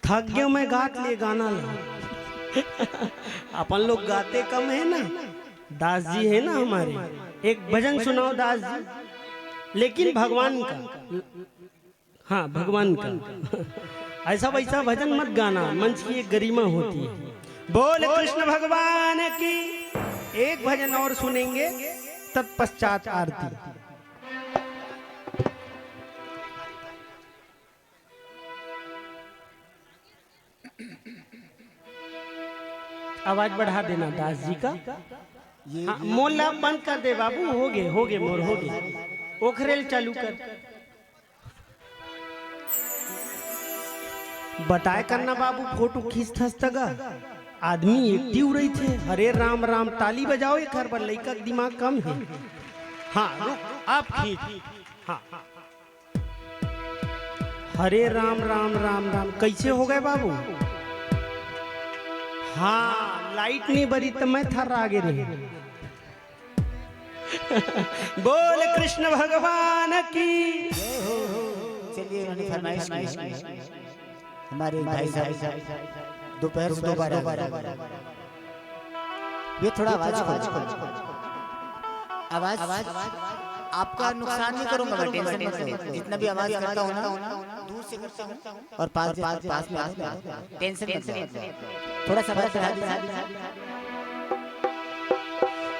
थक गए मैं गात लिए गाना ला। अपन लोग गाते कम है ना, दास जी है ना हमारे। एक भजन सुनाओ दास जी, लेकिन भगवान का। हाँ, भगवान का। ऐसा वैसा भजन मत गाना, मंच की एक गरिमा होती है। बोल कृष्ण भगवान की। एक भजन और सुनेंगे, तत्पश्चात आरती। आवाज बढ़ा देना दास जी का। हाँ, मोला बंद कर दे बाबू, हो गए मोर हो गए। ओखरेल चालू कर। बताए करना बाबू, फोटो खींच थस्तगा। आदमी एक्टिव रही थे। हरे राम राम, ताली बजाओ एक हर बार। लड़का का दिमाग कम है। हाँ रुक, आप खींच। हाँ, हरे राम राम राम राम। कैसे हो गए बाबू? हाँ, लाइट नहीं बरी तो मैं थर आगे रही। बोल कृष्ण भगवान की। चलिए फरमाइश हमारे भाई साहब दोपहर से दोबारा ये थोड़ा आवाज आपका नुकसान नहीं करूंगा मैं, टेंशन मत लो। जितना भी आवाज करता हूं ना दूर से करता हूं और पास में आता हूं। टेंशन मत लो, थोड़ा सा बढ़ा दीजिए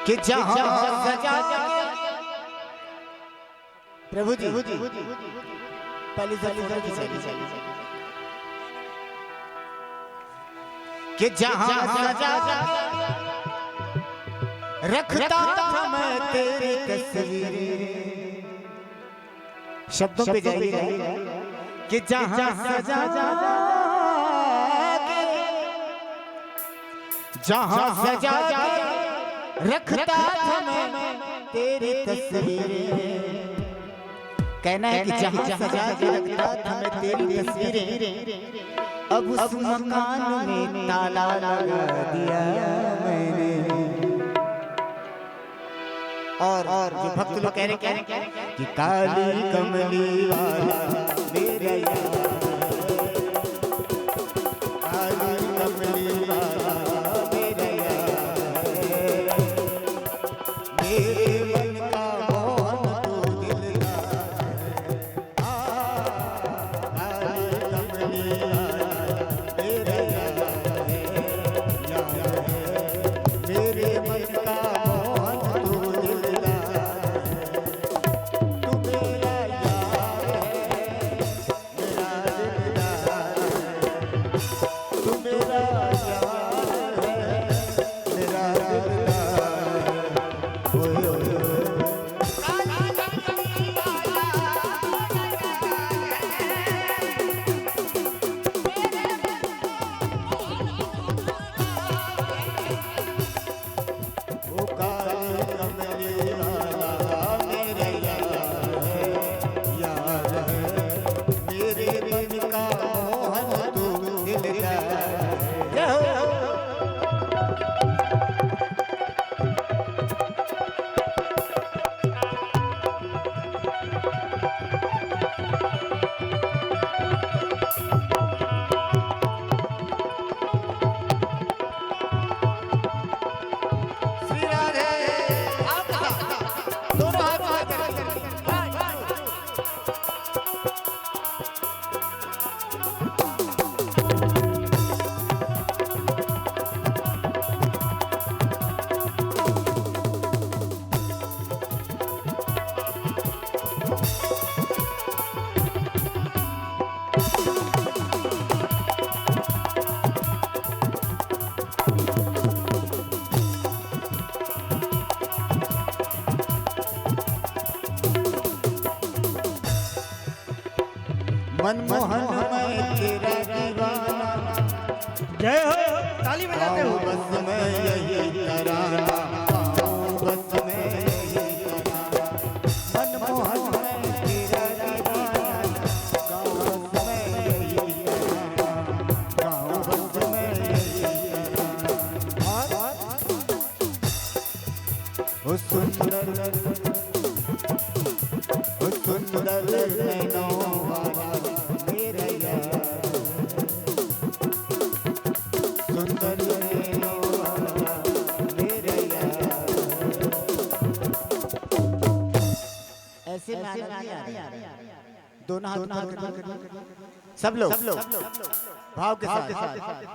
कि जहां सजा प्रभु जी पहले से कि जहां सजा रखता था मैं तेरी तस्वीर। शब्दों पे जाइए कि जहां सजा के जहां सजा के रखता था मैं तेरी तस्वीरें। कहना है कि जहां सजा के रखता था मैं तेरी तस्वीरें, अब उस मकान में ताला लगा दिया मैंने। और जो भक्त लोग कह रहे कि काली कमली वाला मेरा यार, काली कमली वाला मेरा यार, मेरे मन का मोहन तू दिलदार, काली कमली वाला मेरा यार, मेरे मन का मोहन तू मनमोहन मैं तेरा दीवाना, जय हो, ताली बजाते हो। बस मैं यही कराना, बस मैं यही कराना, मनमोहन मैं तेरा दीवाना, बस मैं यही कराना, बस मैं यही कराना। ओ सुंदर नैनों वाला मेरा यार, सुंदर नैनों वाला मेरा यार। ऐसे दोनों हाथ सब लोग भाव के साथ।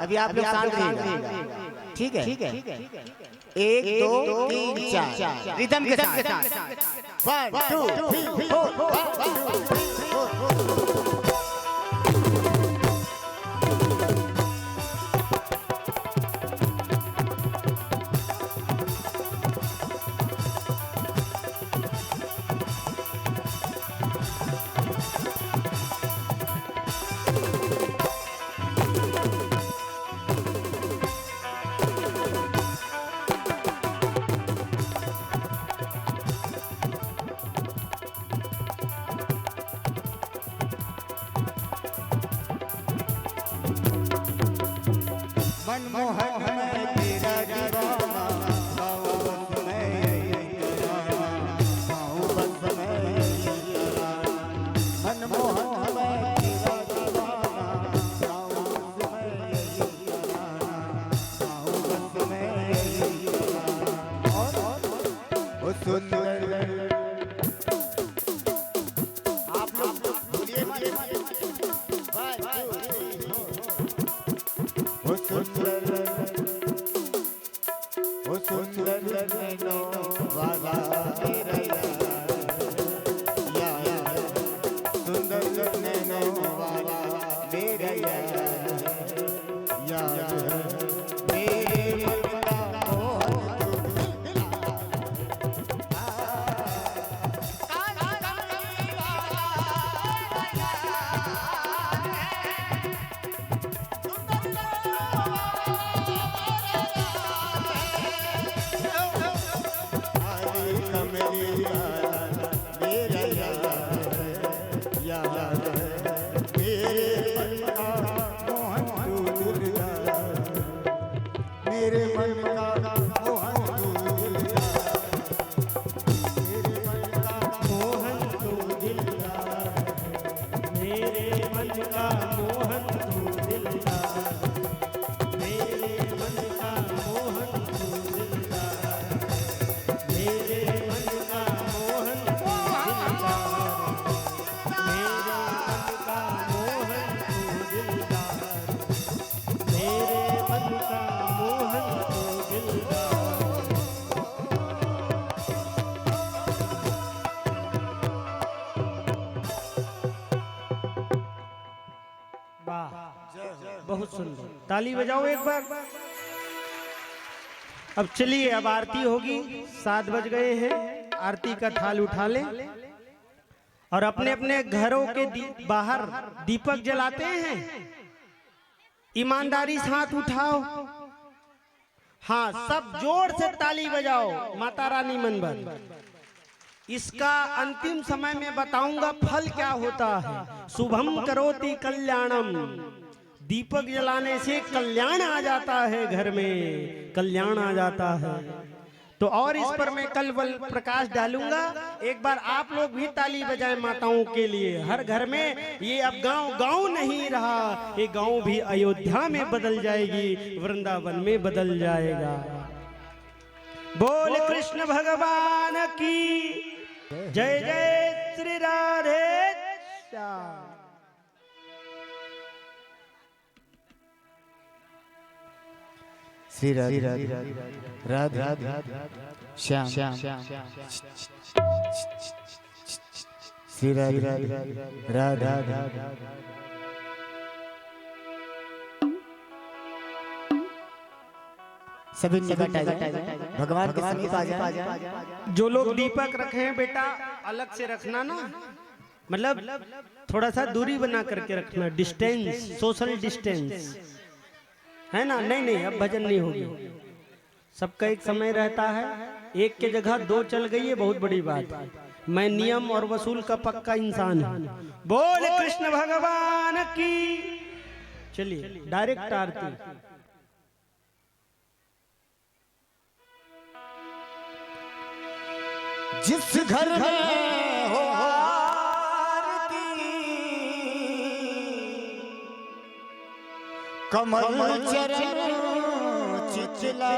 अभी आप लोग शांत रहिएगा, ठीक है? 1 2 3 4 रिदम के साथ 1 2 3 4 मनमोहन मैं तेरा दीवाना, बस मैं यही कराना, बस मैं यही कराना, मनमोहन मैं तेरा दीवाना, बस मैं यही कराना, बस मैं यही कराना। और सुंदर आप लोग बोलिए वो सुंदर नैनों वाला मेरा यार, सुंदर नैनों वाला मेरा यार, मेरे मन का मोहन तू दिलदार। का मोहन तू दिलदार, मेरे मन का मोहन तू दिलदार, मेरे मन का मोहन तू दिलदार, मेरे मन का मोहन तू दिलदार, मेरे मन का मोहन तू दिलदार। वाह, बहुत सुंदर, ताली बजाओ एक बार। अब चलिए, अब आरती होगी, 7 बज गए हैं, आरती का थाल उठा लें और अपने अपने घरों के बाहर दीपक जलाते हैं। ईमानदारी से हाथ उठाओ, हाँ, सब जोर से ताली बजाओ, माता रानी मनबर। इसका अंतिम समय में बताऊंगा फल क्या होता है। शुभम करोति कल्याणम, दीपक जलाने से कल्याण आ जाता है, घर में कल्याण आ जाता है। तो और इस पर मैं कल प्रकाश डालूंगा। एक बार आप लोग भी ताली बजाएं माताओं के लिए। हर घर में ये अब गांव नहीं रहा, ये गांव भी अयोध्या में बदल जाएगी, वृंदावन में बदल जाएगा। बोल कृष्ण भगवान की जय जय श्री राधे श्याम। श्री राधे राधे श्याम श्री राधे राधे सभी भगवान के समीप आ जाए। जो लोग दीपक रखे हैं बेटा, अलग से रखना ना, मतलब थोड़ा सा दूरी बना करके रखना, डिस्टेंस, सोशल डिस्टेंस, है ना। नहीं, अब भजन नहीं होगी, सबका एक समय रहता है, एक के जगह 2 चल गई है, बहुत बड़ी बात है। मैं नियम और वसूल का पक्का इंसान हूं। बोल कृष्ण भगवान की। चलिए डायरेक्ट आरती। जिस घर में हो आरती, कमल चरण चिचला,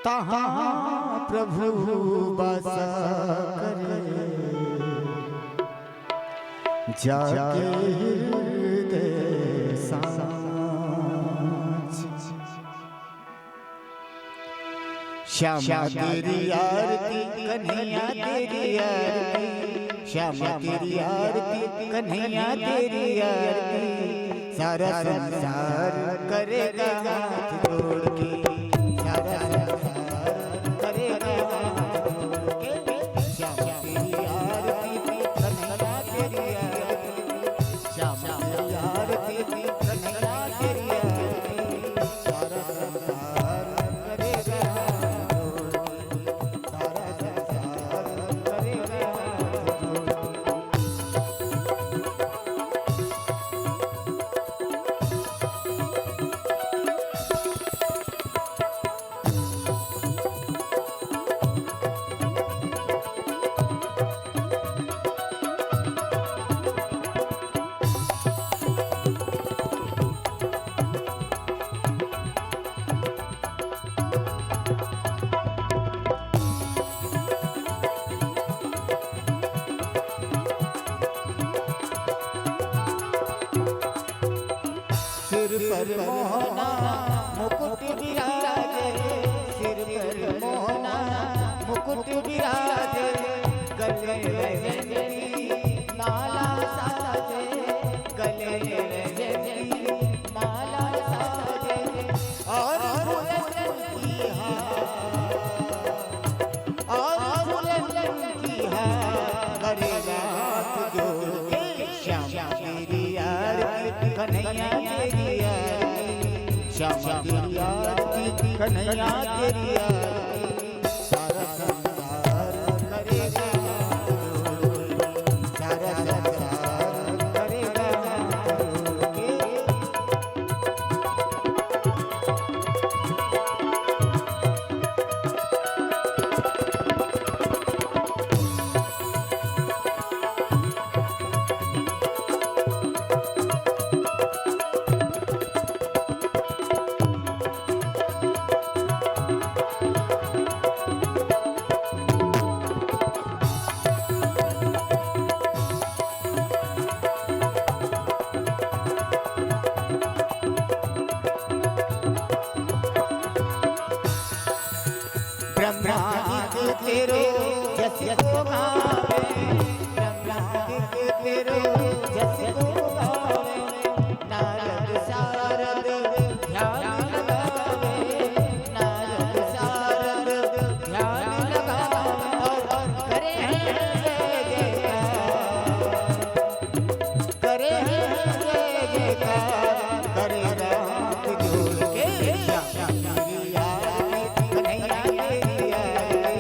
तहाँ प्रभु बसा करे, जाके हृदय साँच। श्यामा तेरी आरती कन्हैया तेरी आरती, श्यामा तेरी आरती कन्हैया तेरी आरती, सारा संसार करेगा हाथ जोड़ के, सारा संसार करेगा हाथ जोड़ के। श्यामा तेरी आरती कन्हैया तेरी आरती, श्यामा तेरी आरती कन्हैया तेरी आरती, सारा संसार करेगा हाथ जोड़ के, सारा संसार करेगा हाथ जोड़ के। सिर पर मोहना मुकुट विराजे, सिर पर मोहना मुकुट विराजे, गले वैजयंती माला साजे, गले वैजयंती माला साजे, और फूलन की हार, और फूलन की हार, करेगा हाथ जोड़ के। श्यामा तेरी आरती कन्हैया तेरी आरती, श्यामा तेरी आरती कन्हैया तेरी आरती, सारा संसार करेगा हाथ जोड़ के, सारा संसार करेगा हाथ जोड़ के। के तेरे जस को गावे नारद सारद ध्यान लगावे नारद सारद ध्यान लगावे और करे जय जयकार करे जय जयकार करे रात जोड़ के श्याम तेरी आरती कन्हैया तेरी आरती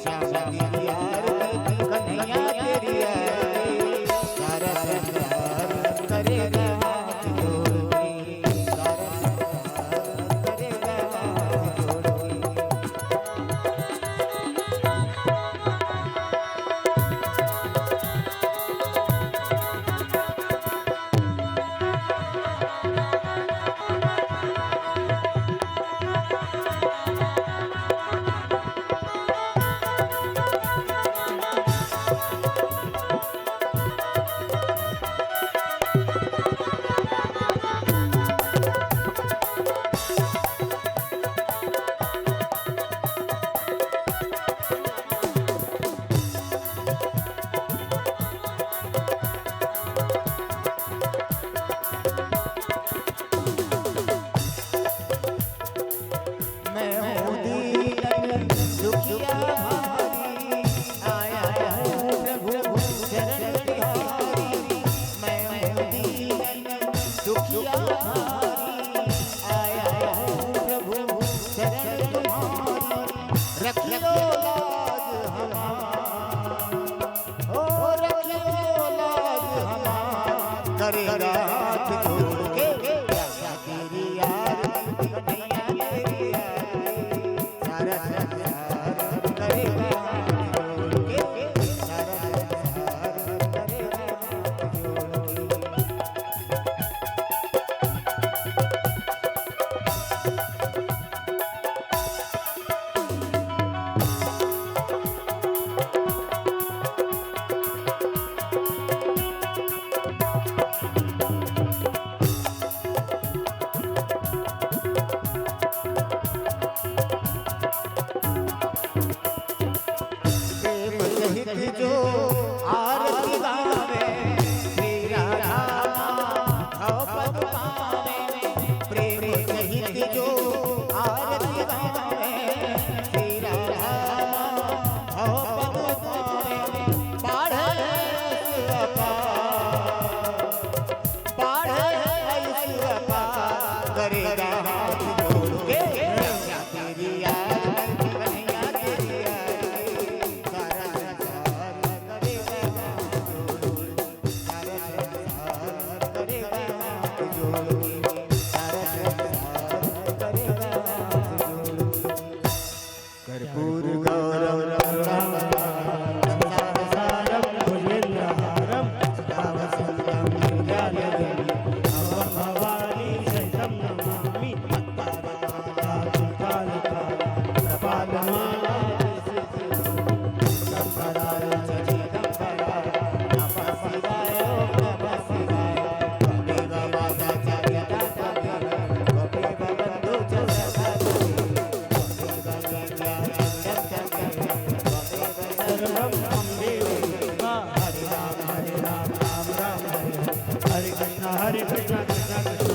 श्याम तेरी आरती कन्हैया तेरी आरती सारा संसार करेगा हाथ जोड़ के सारा संसार करेगा हाथ जोड़ के मैं हूँ दीन दुखिया भारी आया हूँ प्रभु शरण तिहारी मैं हूँ दीन दुखिया भारी आया हूँ प्रभु शरण तुम्हारी रखियो लाज हमार ओ रखियो लाज हमार करेगा हाथ जोड़ के तेरी आरती कन्हैया तेरी आरती सारा संसार करेगा हाथ जोड़ के सारा संसार करेगा हाथ जोड़ के प्रेम सहित जो आरती गावे श्री राधा भव पद पावे प्रेम सहित जो आरती गावे श्री राधा भव पद पावे बाढ़ अपार करेगा हाथ जोड़ के तेरी आरती कन्हैया तेरी आरती सारा संसार करेगा हाथ जोड़ सारा संसार करेगा हाथ जोड़ सारा संसार करेगा हाथ जोड़ कर्पूर गौरव संसार सारम भुजगेन्द्रहारम सदा वसन्तं हृदयालयं भवं भवानी सहितं नमामि कपालमाला शंकराय च चिदंबराय नमः शिवाय नमः शिवाय गोपेव माता च पिता च गोपेव बन्धु च सखा गोपेव सर्वं अम्बे हरे राम राम राम हरे हरे कृष्ण कृष्ण कृष्ण